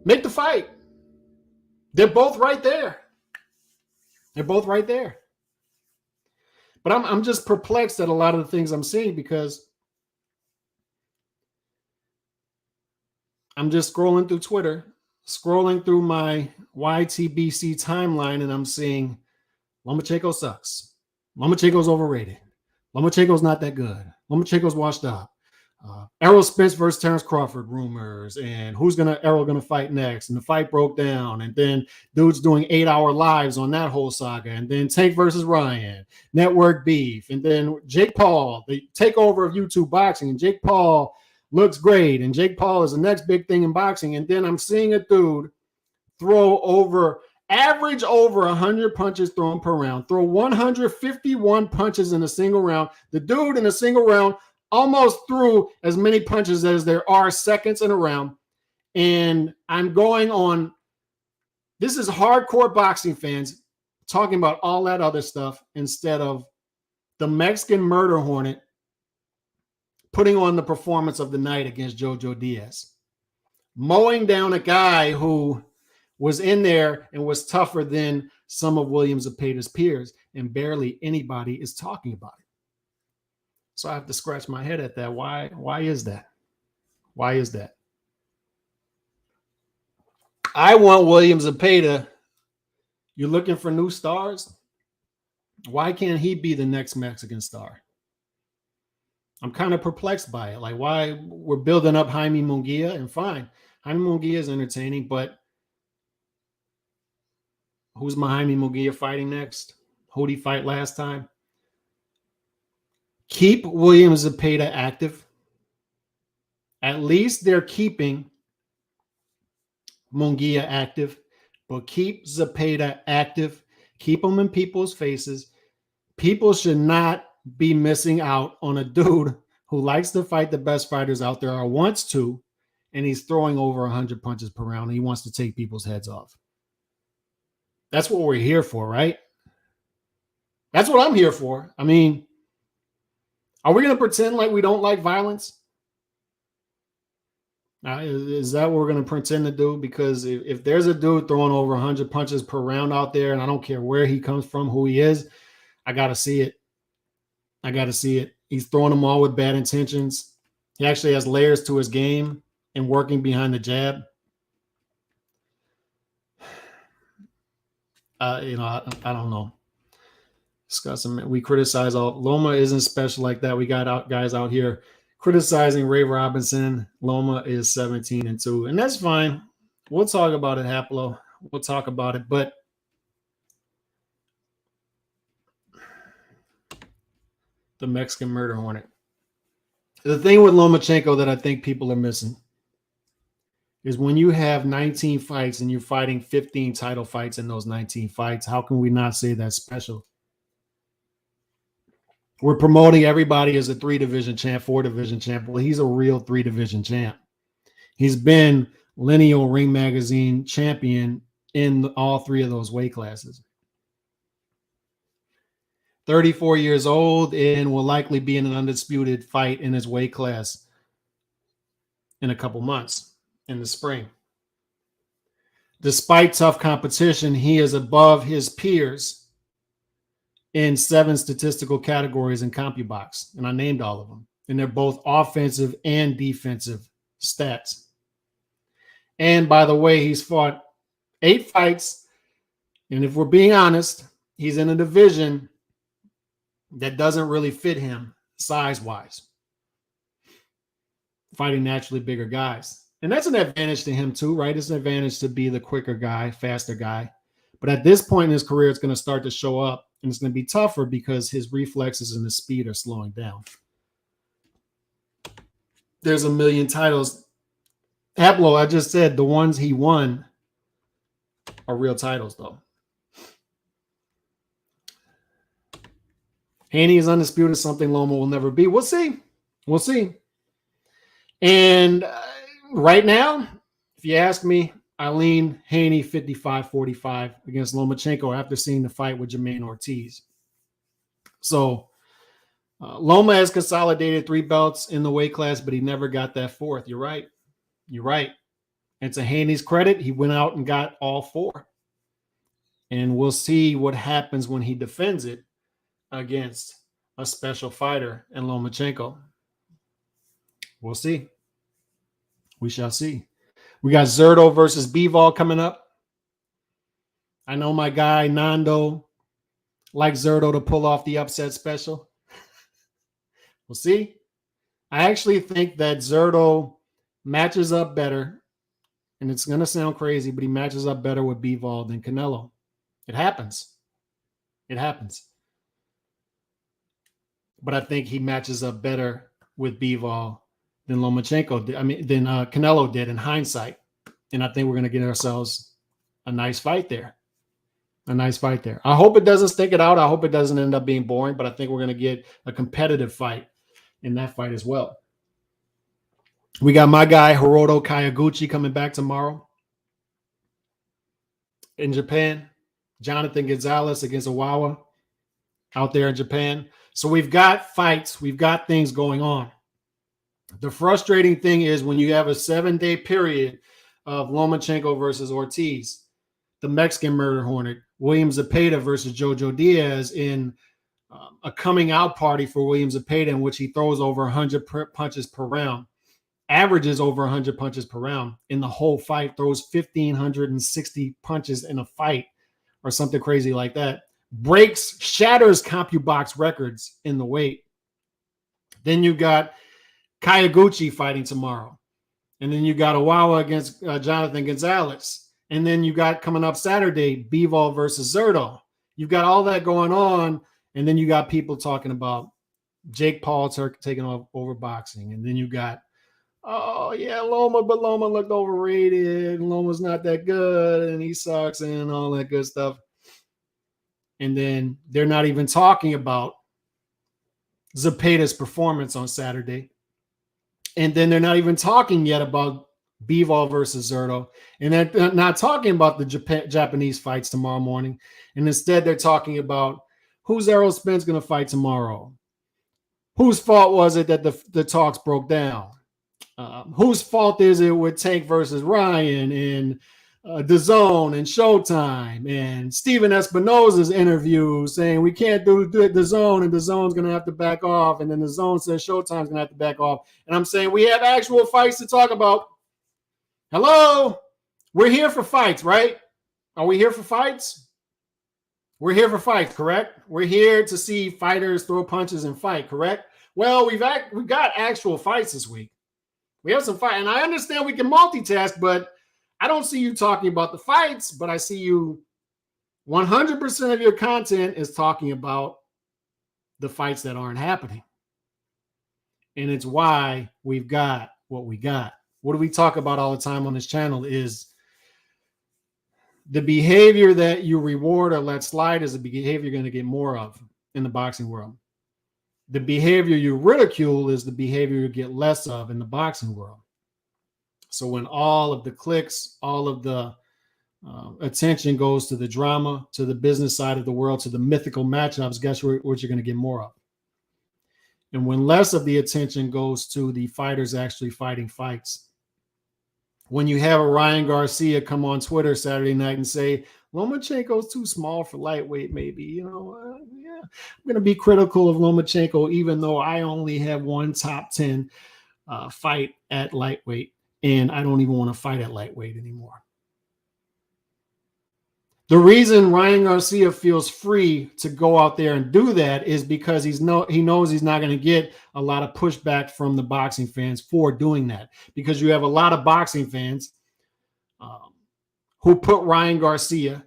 Make the fight. They're both right there. But I'm just perplexed at a lot of the things I'm seeing, because I'm just scrolling through Twitter, scrolling through my YTBC timeline, and I'm seeing Lomachenko sucks. Lomachenko's overrated. Lomachenko's not that good. Lomachenko's washed up. Errol Spence versus Terrence Crawford rumors, and Errol gonna fight next, and the fight broke down, and then dude's doing 8-hour lives on that whole saga, and then Tank versus Ryan, network beef, and then Jake Paul, the takeover of YouTube boxing, and Jake Paul looks great, and Jake Paul is the next big thing in boxing. And then I'm seeing a dude average over 100 punches thrown per round, throw 151 punches in a single round. The dude in a single round almost threw as many punches as there are seconds in a round. And I'm going on, this is hardcore boxing fans talking about all that other stuff instead of the Mexican murder hornet putting on the performance of the night against Jojo Diaz, mowing down a guy who was in there and was tougher than some of William Zepeda's peers, and barely anybody is talking about it. So I have to scratch my head at that. Why is that? Why is that? I want William Zepeda. You're looking for new stars? Why can't he be the next Mexican star? I'm kind of perplexed by it. Like, why we're building up Jaime Munguia, and fine, Jaime Munguia is entertaining, but who's Jaime Munguia fighting next? Who'd he fight last time? Keep William Zepeda active. At least they're keeping Munguia active, but keep Zepeda active. Keep them in people's faces. People should not be missing out on a dude who likes to fight the best fighters out there, or wants to, and he's throwing over 100 punches per round. And he wants to take people's heads off. That's what we're here for, right? That's what I'm here for. I mean, are we going to pretend like we don't like violence? Is that what we're going to pretend to do? Because if there's a dude throwing over 100 punches per round out there, and I don't care where he comes from, who he is, I got to see it. I got to see it. He's throwing them all with bad intentions. He actually has layers to his game and working behind the jab. I don't know. Discussing, we criticize all. Loma isn't special like that. We got guys out here criticizing Ray Robinson. Loma is 17-2, and that's fine. We'll talk about it, Haplo. We'll talk about it, but the Mexican murder hornet. The thing with Lomachenko that I think people are missing is when you have 19 fights and you're fighting 15 title fights in those 19 fights, how can we not say that's special? We're promoting everybody as a 3-division champ, 4-division champ. Well, he's a real 3-division champ. He's been Lineal Ring Magazine champion in all 3 of those weight classes. 34 years old and will likely be in an undisputed fight in his weight class in a couple months in the spring. Despite tough competition, he is above his peers in 7 statistical categories in CompuBox, and I named all of them. And they're both offensive and defensive stats. And by the way, he's fought 8 fights, and if we're being honest, he's in a division that doesn't really fit him size-wise, fighting naturally bigger guys. And that's an advantage to him too, right? It's an advantage to be the quicker guy, faster guy. But at this point in his career, it's going to start to show up, and it's going to be tougher because his reflexes and his speed are slowing down. There's a million titles. Haplo, I just said the ones he won are real titles, though. Haney is undisputed, something Loma will never be. We'll see. We'll see. And right now, if you ask me, I lean Haney 55-45 against Lomachenko after seeing the fight with Jermaine Ortiz. So Loma has consolidated 3 belts in the weight class, but he never got that 4th. You're right. You're right. And to Haney's credit, he went out and got all 4. And we'll see what happens when he defends it against a special fighter in Lomachenko. We'll see. We shall see. We got Zerto versus Bivol coming up. I know my guy Nando likes Zerto to pull off the upset special. We'll see. I actually think that Zerto matches up better, and it's going to sound crazy, but he matches up better with Bivol than Canelo. It happens. It happens. But I think he matches up better with Bivol than Lomachenko did. Than Canelo did in hindsight. And I think we're going to get ourselves a nice fight there. A nice fight there. I hope it doesn't stick it out. I hope it doesn't end up being boring, but I think we're going to get a competitive fight in that fight as well. We got my guy Hiroto Kayaguchi coming back tomorrow in Japan. Jonathan Gonzalez against Owawa out there in Japan. So we've got fights. We've got things going on. The frustrating thing is when you have a 7-day period of Lomachenko versus Ortiz, the Mexican murder hornet, William Zepeda versus Jojo Diaz in a coming out party for William Zepeda, in which he throws over 100 punches per round, averages over 100 punches per round in the whole fight, throws 1,560 punches in a fight or something crazy like that, shatters CompuBox records in the weight. Then you got Kayaguchi fighting tomorrow. And then you got Owawa against Jonathan Gonzalez. And then you got coming up Saturday, Bivol versus Zerto. You've got all that going on. And then you got people talking about Jake Paul taking over boxing. And then you got, oh, yeah, Loma, but Loma looked overrated. Loma's not that good, and he sucks, and all that good stuff. And then they're not even talking about Zepeda's performance on Saturday. And then they're not even talking yet about Bivol versus Zerto. And they're not talking about the Japanese fights tomorrow morning. And instead, they're talking about who's Errol Spence going to fight tomorrow? Whose fault was it that the talks broke down? Whose fault is it with Tank versus Ryan and DAZN and Showtime and Steven Espinosa's interview saying we can't do DAZN and DAZN's going to have to back off, and then DAZN says Showtime's going to have to back off. And I'm saying we have actual fights to talk about. Hello? We're here for fights, right? Are we here for fights? We're here for fights, correct? We're here to see fighters throw punches and fight, correct? Well, we've got actual fights this week. We have some fight, and I understand we can multitask, but I don't see you talking about the fights, but I see you 100% of your content is talking about the fights that aren't happening. And it's why we've got what we got. What do we talk about all the time on this channel is the behavior that you reward or let slide is a behavior you're going to get more of in the boxing world. The behavior you ridicule is the behavior you get less of in the boxing world. So when all of the clicks, all of the attention goes to the drama, to the business side of the world, to the mythical matchups, guess what you're going to get more of? And when less of the attention goes to the fighters actually fighting fights, when you have a Ryan Garcia come on Twitter Saturday night and say, Lomachenko's too small for lightweight, maybe, yeah, I'm going to be critical of Lomachenko, even though I only have one top 10 fight at lightweight, and I don't even want to fight at lightweight anymore. The reason Ryan Garcia feels free to go out there and do that is because he knows he's not going to get a lot of pushback from the boxing fans for doing that, because you have a lot of boxing fans who put Ryan Garcia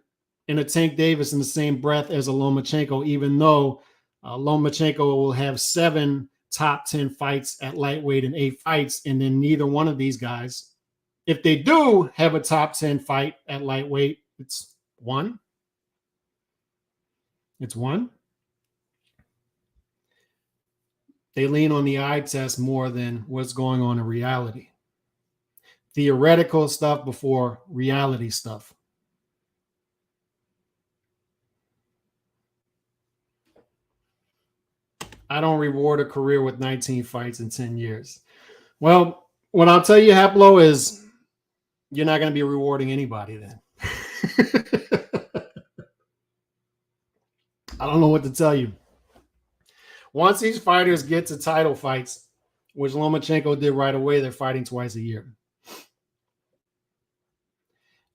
and a Tank Davis in the same breath as a Lomachenko, even though Lomachenko will have 7 top 10 fights at lightweight and 8 fights, and then neither one of these guys, if they do have a top 10 fight at lightweight, it's one. It's one. They lean on the eye test more than what's going on in reality. Theoretical stuff before reality stuff. I don't reward a career with 19 fights in 10 years. Well, what I'll tell you, Haplo, is you're not going to be rewarding anybody then. I don't know what to tell you. Once these fighters get to title fights, which Lomachenko did right away, they're fighting twice a year.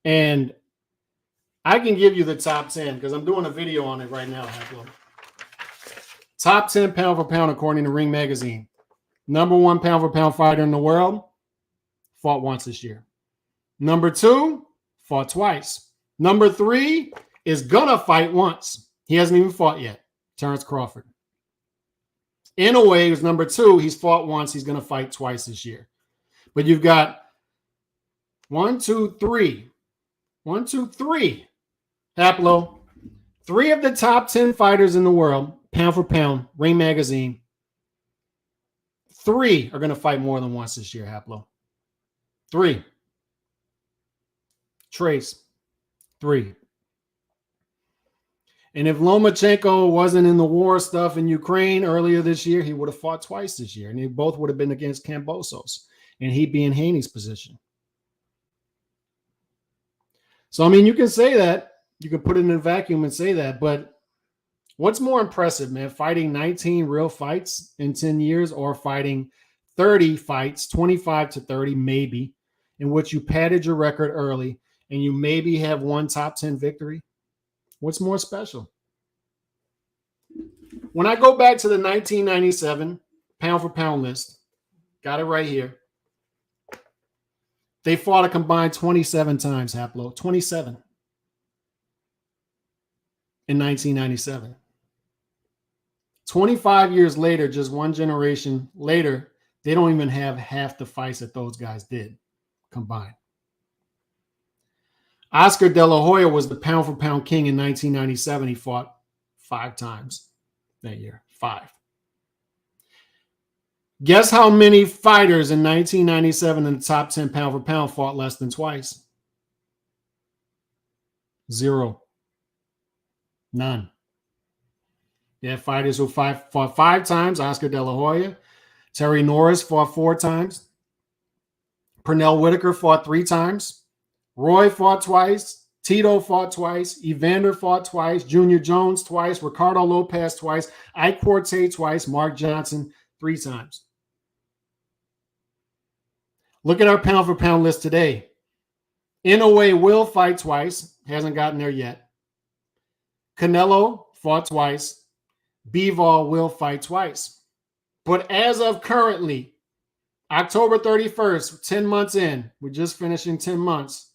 And I can give you the top 10 because I'm doing a video on it right now, Haplo. Top 10 pound for pound according to Ring Magazine. Number 1 pound for pound fighter in the world, fought once this year. Number 2, fought twice. Number 3 is gonna fight once. He hasn't even fought yet. Terrence Crawford. In a way, he's number 2. He's fought once. He's gonna fight twice this year. But you've got 1, 2, 3. 1, 2, 3. Haplo. 3 of the top 10 fighters in the world, pound for pound, Ring Magazine. 3 are going to fight more than once this year, Haplo. 3. Trace. 3. And if Lomachenko wasn't in the war stuff in Ukraine earlier this year, he would have fought twice this year. And they both would have been against Kambosos. And he'd be in Haney's position. So, I mean, you can say that. You can put it in a vacuum and say that. But what's more impressive, man? Fighting 19 real fights in 10 years or fighting 30 fights, 25 to 30 maybe, in which you padded your record early and you maybe have one top 10 victory? What's more special? When I go back to the 1997 pound for pound list, got it right here. They fought a combined 27 times, Haplo. 27 in 1997. 25 years later, just one generation later, they don't even have half the fights that those guys did combined. Oscar De La Hoya was the pound for pound king in 1997. He fought 5 times that year. 5. Guess how many fighters in 1997 in the top 10 pound for pound fought less than twice? 0. None. You have fighters who fought 5 times. Oscar De La Hoya. Terry Norris fought 4 times. Pernell Whitaker fought 3 times. Roy fought twice. Tito fought twice. Evander fought twice. Junior Jones twice. Ricardo Lopez twice. Ike Quartet twice. Mark Johnson 3 times. Look at our pound for pound list today. Inoue will fight twice. Hasn't gotten there yet. Canelo fought twice. Bivol will fight twice. But as of currently, October 31st, 10 months in, we're just finishing 10 months.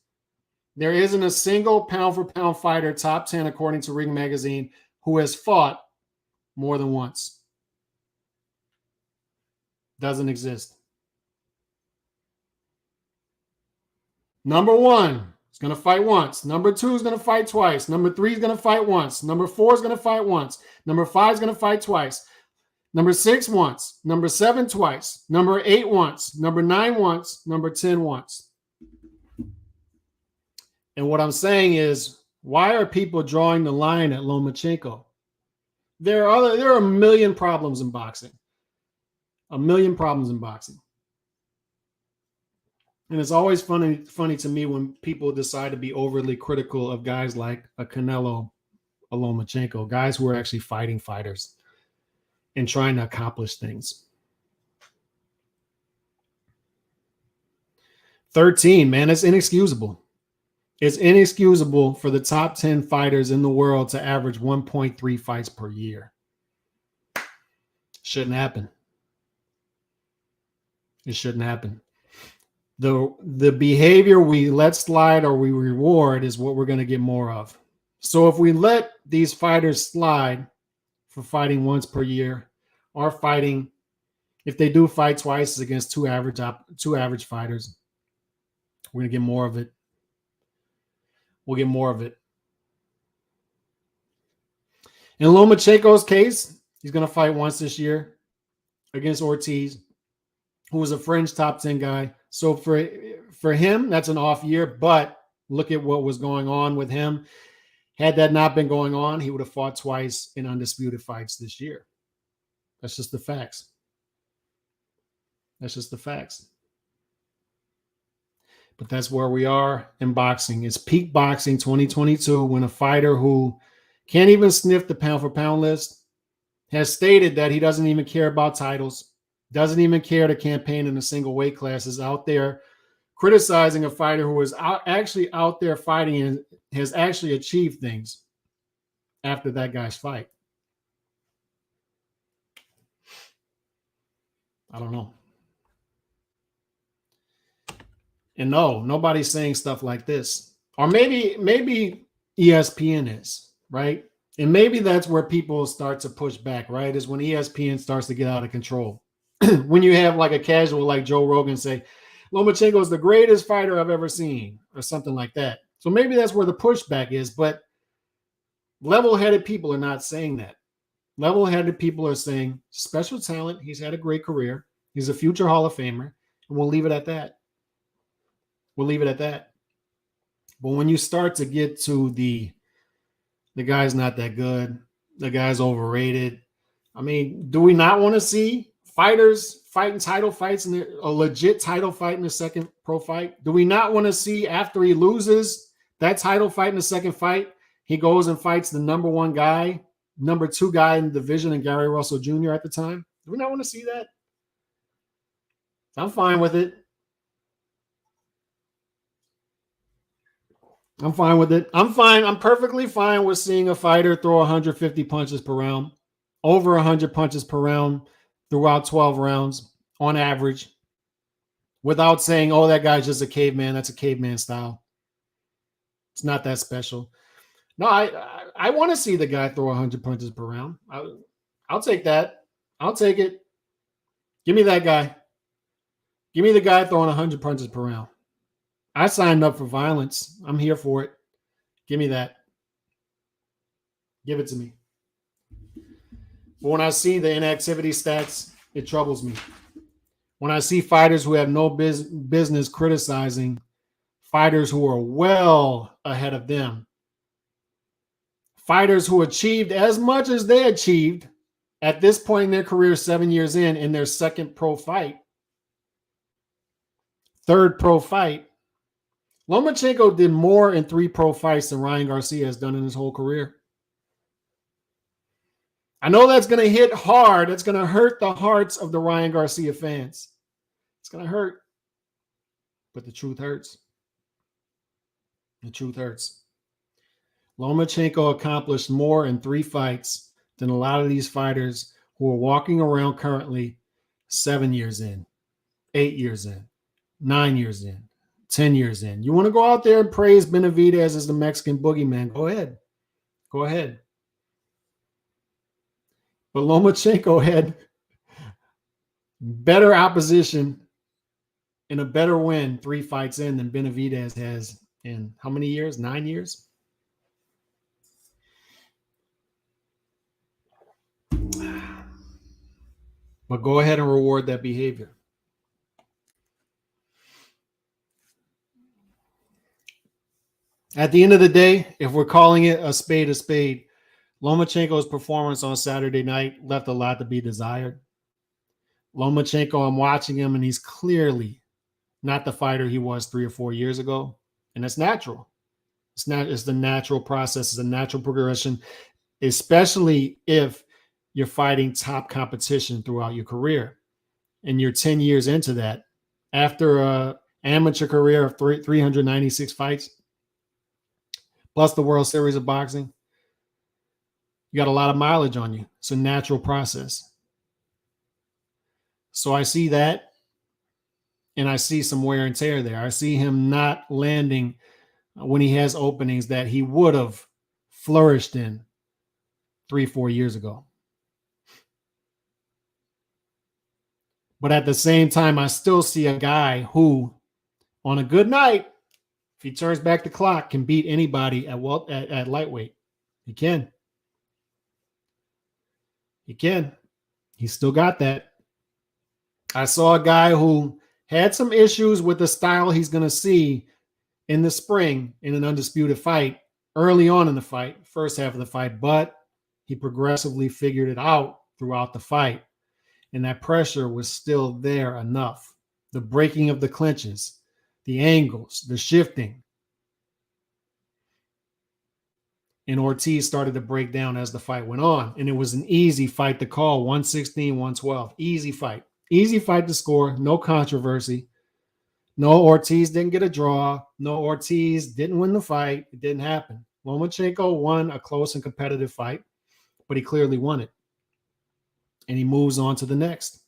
There isn't a single pound for pound fighter top 10, according to Ring Magazine, who has fought more than once. Doesn't exist. Number 1 is going to fight once. Number 2 is going to fight twice. Number 3 is going to fight once. Number 4 is going to fight once. Number 5 is going to fight twice. Number 6 once. Number 7 twice. Number 8 once. Number 9 once. Number 10 once. And what I'm saying is, why are people drawing the line at Lomachenko? There are a million problems in boxing. A million problems in boxing. And it's always funny to me when people decide to be overly critical of guys like a Canelo, a Lomachenko, guys who are actually fighting fighters and trying to accomplish things. 13, man, it's inexcusable. It's inexcusable for the top 10 fighters in the world to average 1.3 fights per year. Shouldn't happen. It shouldn't happen. The behavior we let slide or we reward is what we're going to get more of. So if we let these fighters slide for fighting once per year, or fighting, if they do fight twice against two average fighters, we're going to get more of it. We'll get more of it. In Lomachenko's case, he's going to fight once this year against Ortiz, who was a fringe top 10 guy. So for him, that's an off year. But look at what was going on with him. Had that not been going on, he would have fought twice in undisputed fights this year. That's just the facts. That's just the facts. But that's where we are in boxing. It's peak boxing 2022 when a fighter who can't even sniff the pound for pound list has stated that he doesn't even care about titles, doesn't even care to campaign in a single weight class, is out there criticizing a fighter who is actually out there fighting and has actually achieved things after that guy's fight. I don't know. And no, nobody's saying stuff like this. Or maybe ESPN is, right? And maybe that's where people start to push back, right? Is when ESPN starts to get out of control. When you have like a casual like Joe Rogan say, Lomachenko is the greatest fighter I've ever seen, or something like that. So maybe that's where the pushback is, but level-headed people are not saying that. Level-headed people are saying, special talent, he's had a great career, he's a future Hall of Famer, and we'll leave it at that. We'll leave it at that. But when you start to get to the guy's not that good, the guy's overrated, I mean, do we not want to see fighters fighting title fights and a legit title fight in the second pro fight? Do we not want to see, after he loses, That title fight in the second fight, he goes and fights the number 1 guy, number 2 guy in the division, and Gary Russell Jr. at the time. Do we not want to see that? I'm fine with it. I'm fine with it. I'm fine. I'm perfectly fine with seeing a fighter throw 150 punches per round, over 100 punches per round throughout 12 rounds on average, without saying, oh, that guy's just a caveman. That's a caveman style. It's not that special. No, I want to see the guy throw 100 punches per round. I'll take that. I'll take it. Give me that guy. Give me the guy throwing 100 punches per round. I signed up for violence. I'm here for it. Give me that. Give it to me. But when I see the inactivity stats, it troubles me. When I see fighters who have no business criticizing fighters who are well ahead of them, fighters who achieved as much as they achieved at this point in their career, 7 years in their second pro fight, third pro fight. Lomachenko did more in 3 pro fights than Ryan Garcia has done in his whole career. I know that's going to hit hard. It's going to hurt the hearts of the Ryan Garcia fans. It's going to hurt. But the truth hurts. The truth hurts. Lomachenko accomplished more in 3 fights than a lot of these fighters who are walking around currently 7 years in, 8 years in, 9 years in, 10 years in. You want to go out there and praise Benavidez as the Mexican boogeyman? Go ahead. Go ahead. But Lomachenko had better opposition and a better win 3 fights in than Benavidez has in how many years? 9 years? But go ahead and reward that behavior. At the end of the day, if we're calling it a spade, Lomachenko's performance on Saturday night left a lot to be desired. Lomachenko, I'm watching him, and he's clearly not the fighter he was 3 or 4 years ago. And it's natural. It's the natural process. It's a natural progression, especially if you're fighting top competition throughout your career. And you're 10 years into that. After an amateur career of 396 fights, plus the World Series of Boxing, you got a lot of mileage on you. It's a natural process. So I see that, and I see some wear and tear there. I see him not landing when he has openings that he would have flourished in 3-4 years ago. But at the same time, I still see a guy who, on a good night, if he turns back the clock, can beat anybody at lightweight. He can. He can. He's still got that. I saw a guy who had some issues with the style he's going to see in the spring in an undisputed fight early on in the fight, first half of the fight, but he progressively figured it out throughout the fight. And that pressure was still there enough. The breaking of the clinches, the angles, the shifting. And Ortiz started to break down as the fight went on. And it was an easy fight to call, 116, 112. Easy fight. Easy fight to score. No controversy. No, Ortiz didn't get a draw. No, Ortiz didn't win the fight. It didn't happen. Lomachenko won a close and competitive fight, but he clearly won it. And he moves on to the next.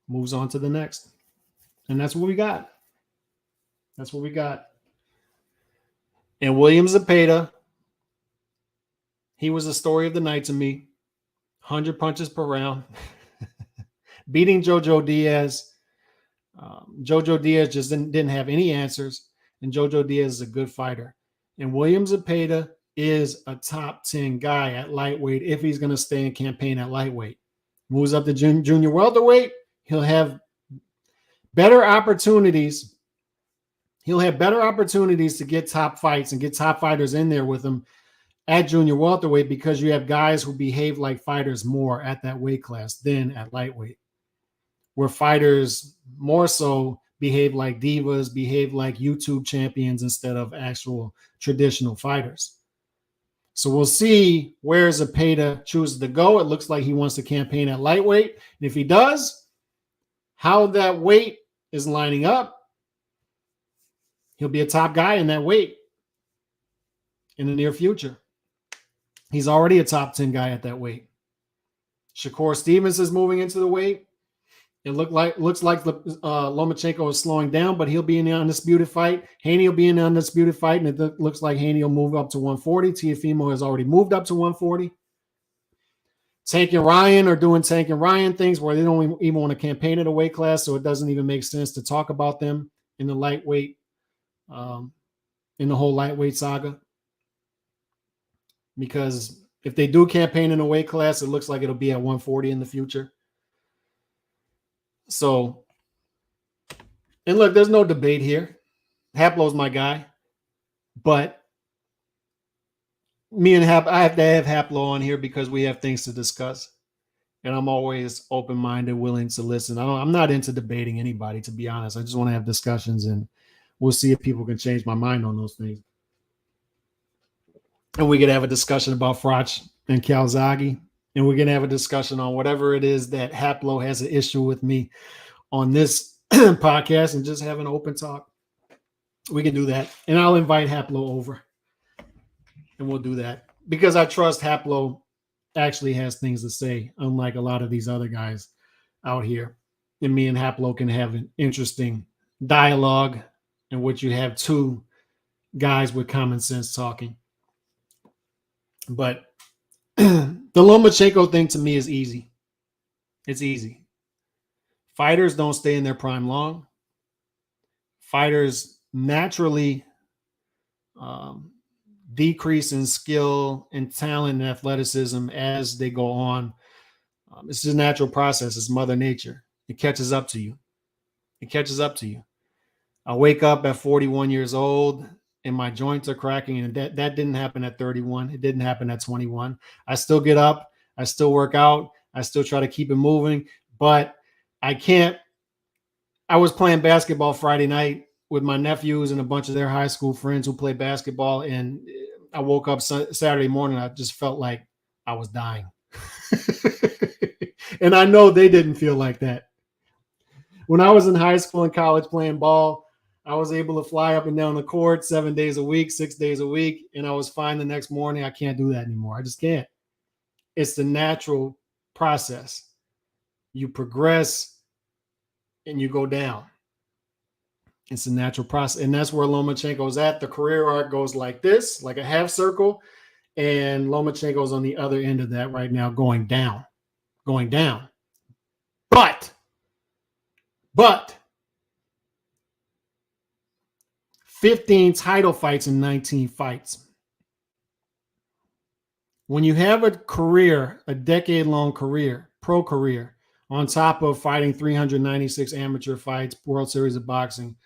Moves on to the next. And that's what we got. That's what we got. And William Zepeda, he was the story of the night to me. 100 punches per round. Beating Jojo Diaz. Jojo Diaz just didn't have any answers. And Jojo Diaz is a good fighter. And William Zepeda is a top 10 guy at lightweight if he's going to stay in campaign at lightweight. Moves up to junior welterweight. He'll have better opportunities. He'll have better opportunities to get top fights and get top fighters in there with him at junior welterweight because you have guys who behave like fighters more at that weight class than at lightweight. where fighters more so behave like divas, behave like YouTube champions instead of actual traditional fighters. So we'll see where Zepeda chooses to go. It looks like he wants to campaign at lightweight. And if he does, how that weight is lining up, he'll be a top guy in that weight in the near future. He's already a top 10 guy at that weight. Shakur Stevens is moving into the weight. It looks like Lomachenko is slowing down, but he'll be in the undisputed fight. Haney will be in the undisputed fight, and it looks like Haney will move up to 140. Teofimo has already moved up to 140. Tank and Ryan are doing Tank and Ryan things where they don't even want to campaign at a weight class, so it doesn't even make sense to talk about them in the lightweight, in the whole lightweight saga. Because if they do campaign in a weight class, it looks like it'll be at 140 in the future. So, and look, there's no debate here. Haplo's my guy, but I have to have Haplo on here because we have things to discuss, and I'm always open-minded, willing to listen. I'm not into debating anybody, to be honest. I just want to have discussions, and we'll see if people can change my mind on those things. And we could have a discussion about Froch and Calzaghe. And we're going to have a discussion on whatever it is that Haplo has an issue with me on this podcast, and just have an open talk. We can do that. And I'll invite Haplo over, and we'll do that because I trust Haplo actually has things to say, unlike a lot of these other guys out here. And me and Haplo can have an interesting dialogue in which you have two guys with common sense talking. But the Lomachenko thing to me is easy. It's easy. Fighters don't stay in their prime long. Fighters naturally decrease in skill and talent and athleticism as they go on. It's just a natural process. It's Mother Nature. It catches up to you. It catches up to you. I wake up at 41 years old and my joints are cracking, and that didn't happen at 31. It didn't happen at 21. I still get up. I still work out. I still try to keep it moving, but I can't. I was playing basketball Friday night with my nephews and a bunch of their high school friends who play basketball, and I woke up Saturday morning. I just felt like I was dying. And I know they didn't feel like that. When I was in high school and college playing ball, I was able to fly up and down the court 7 days a week, 6 days a week, and I was fine the next morning. I can't do that anymore. I just can't. It's the natural process. You progress and you go down. It's a natural process. And that's where Lomachenko's at. The career arc goes like this, like a half circle, and Lomachenko's on the other end of that right now, going down. But 15 title fights in 19 fights. When you have a career, a decade-long career, pro career, on top of fighting 396 amateur fights, World Series of Boxing,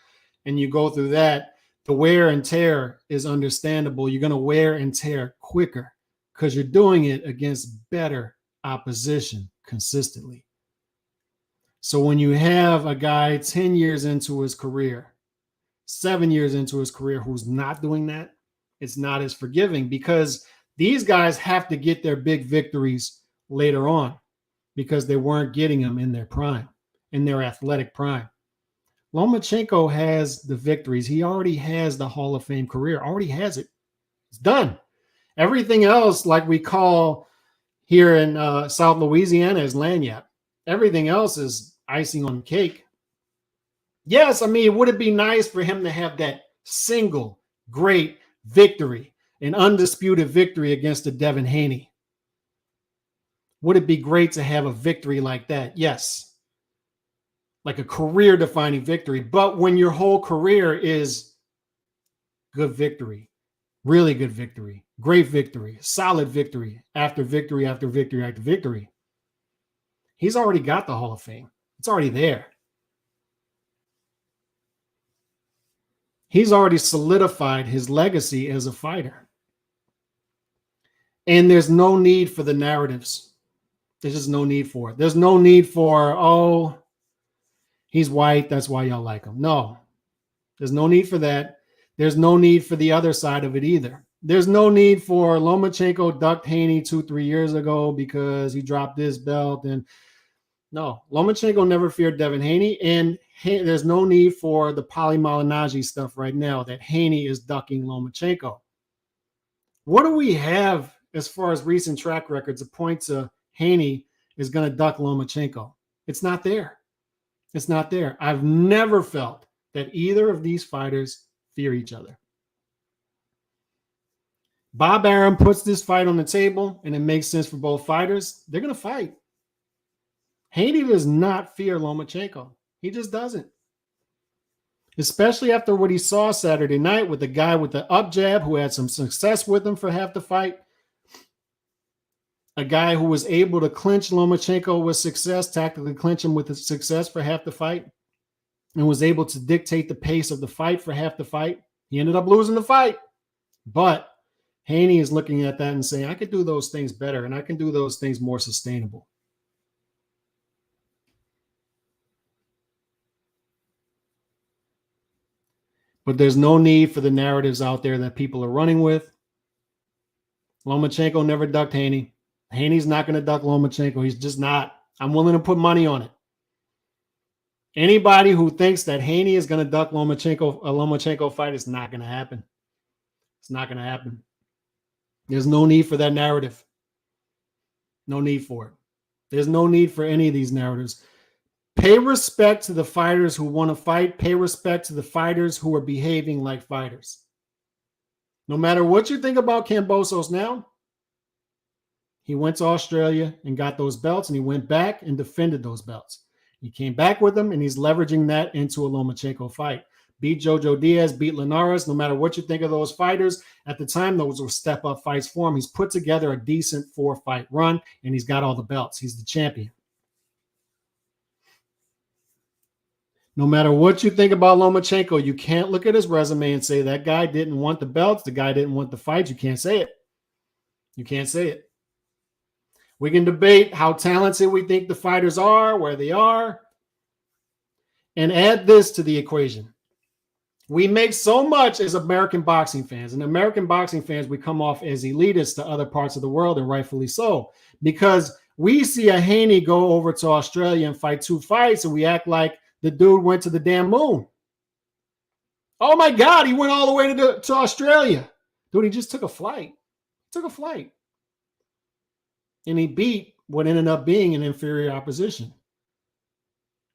and you go through that, the wear and tear is understandable. You're going to wear and tear quicker because you're doing it against better opposition consistently. So when you have a guy 10 years into his career, 7 years into his career who's not doing that, it's not as forgiving because these guys have to get their big victories later on because they weren't getting them in their prime, in their athletic prime. Lomachenko has the victories. He already has the Hall of Fame career, already has it. It's done. Everything else, like we call here in South Louisiana, is lanyard. Everything else is icing on the cake. Yes, I mean, would it be nice for him to have that single great victory, an undisputed victory against the Devin Haney? Would it be great to have a victory like that? Yes. Like a career-defining victory. But when your whole career is good victory, really good victory, great victory, solid victory, after victory, after victory, after victory, he's already got the Hall of Fame. It's already there. He's already solidified his legacy as a fighter. And there's no need for the narratives. There's just no need for it. There's no need for, oh, He's white. That's why y'all like him. No, there's no need for that. There's no need for the other side of it either. There's no need for Lomachenko ducked Haney 2-3 years ago because he dropped this belt. And no, Lomachenko never feared Devin Haney. And there's no need for the Paulie Malignaggi stuff right now that Haney is ducking Lomachenko. What do we have as far as recent track records that point to Haney is going to duck Lomachenko? It's not there. It's not there. I've never felt that either of these fighters fear each other. Bob Arum puts this fight on the table, and it makes sense for both fighters. They're going to fight. Haney does not fear Lomachenko. He just doesn't. Especially after what he saw Saturday night with the guy with the up jab who had some success with him for half the fight. A guy who was able to clinch Lomachenko with success, tactically clinch him with success for half the fight, and was able to dictate the pace of the fight for half the fight. He ended up losing the fight. But Haney is looking at that and saying, I could do those things better, and I can do those things more sustainable. But there's no need for the narratives out there that people are running with. Lomachenko never ducked Haney. Haney's not going to duck Lomachenko. He's just not. I'm willing to put money on it. Anybody who thinks that Haney is going to duck Lomachenko, a Lomachenko fight, is not going to happen. It's not going to happen. There's no need for that narrative. No need for it. There's no need for any of these narratives. Pay respect to the fighters who want to fight. Pay respect to the fighters who are behaving like fighters. No matter what you think about Kambosos now, he went to Australia and got those belts, and he went back and defended those belts. He came back with them, and he's leveraging that into a Lomachenko fight. Beat Jojo Diaz, beat Linares. No matter what you think of those fighters, at the time, those were step-up fights for him. He's put together a decent 4-fight run, and he's got all the belts. He's the champion. No matter what you think about Lomachenko, you can't look at his resume and say that guy didn't want the belts, the guy didn't want the fights. You can't say it. You can't say it. We can debate how talented we think the fighters are, where they are, and add this to the equation. We make so much as American boxing fans. And American boxing fans, we come off as elitists to other parts of the world, and rightfully so, because we see a Haney go over to Australia and fight 2 fights, and we act like the dude went to the damn moon. Oh my God, he went all the way to Australia. Dude, he just took a flight. Took a flight. And he beat what ended up being an inferior opposition.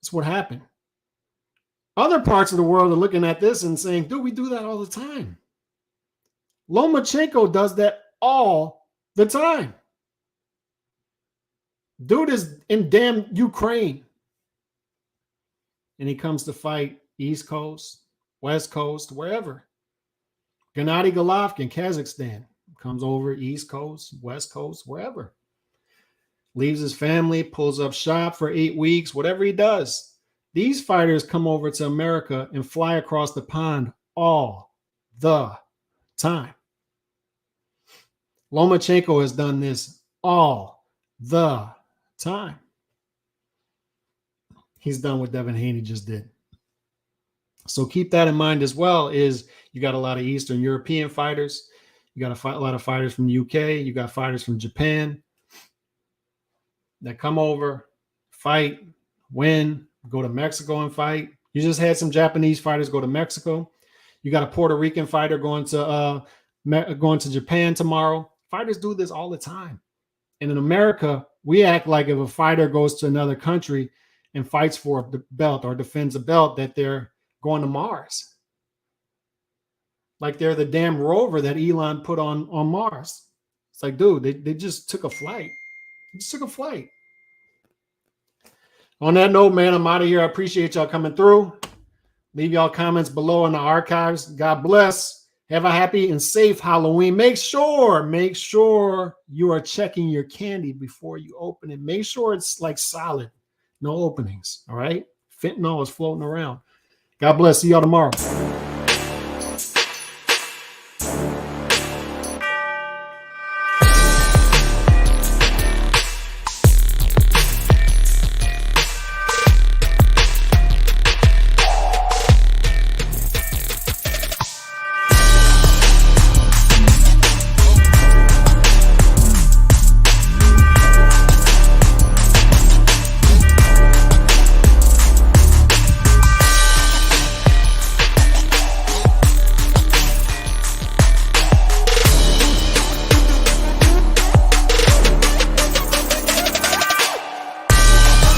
That's what happened. Other parts of the world are looking at this and saying, dude, we do that all the time. Lomachenko does that all the time. Dude is in damn Ukraine. And he comes to fight East Coast, West Coast, wherever. Gennady Golovkin, Kazakhstan, comes over East Coast, West Coast, wherever. Leaves his family, pulls up shop for 8 weeks, whatever he does. These fighters come over to America and fly across the pond all the time. Lomachenko has done this all the time. He's done what Devin Haney just did. So keep that in mind as well. Is you got a lot of Eastern European fighters. You got a lot of fighters from the UK. You got fighters from Japan that come over, fight, win, go to Mexico and fight. You just had some Japanese fighters go to Mexico. You got a Puerto Rican fighter going to Japan tomorrow. Fighters do this all the time. And in America, we act like if a fighter goes to another country and fights for a belt or defends a belt, that they're going to Mars. Like they're the damn rover that Elon put on Mars. It's like, dude, they just took a flight. They just took a flight. On that note, man, I'm out of here. I appreciate y'all coming through. Leave y'all comments below in the archives. God bless. Have a happy and safe Halloween. Make sure you are checking your candy before you open it. Make sure it's like solid. No openings, all right? Fentanyl is floating around. God bless. See y'all tomorrow.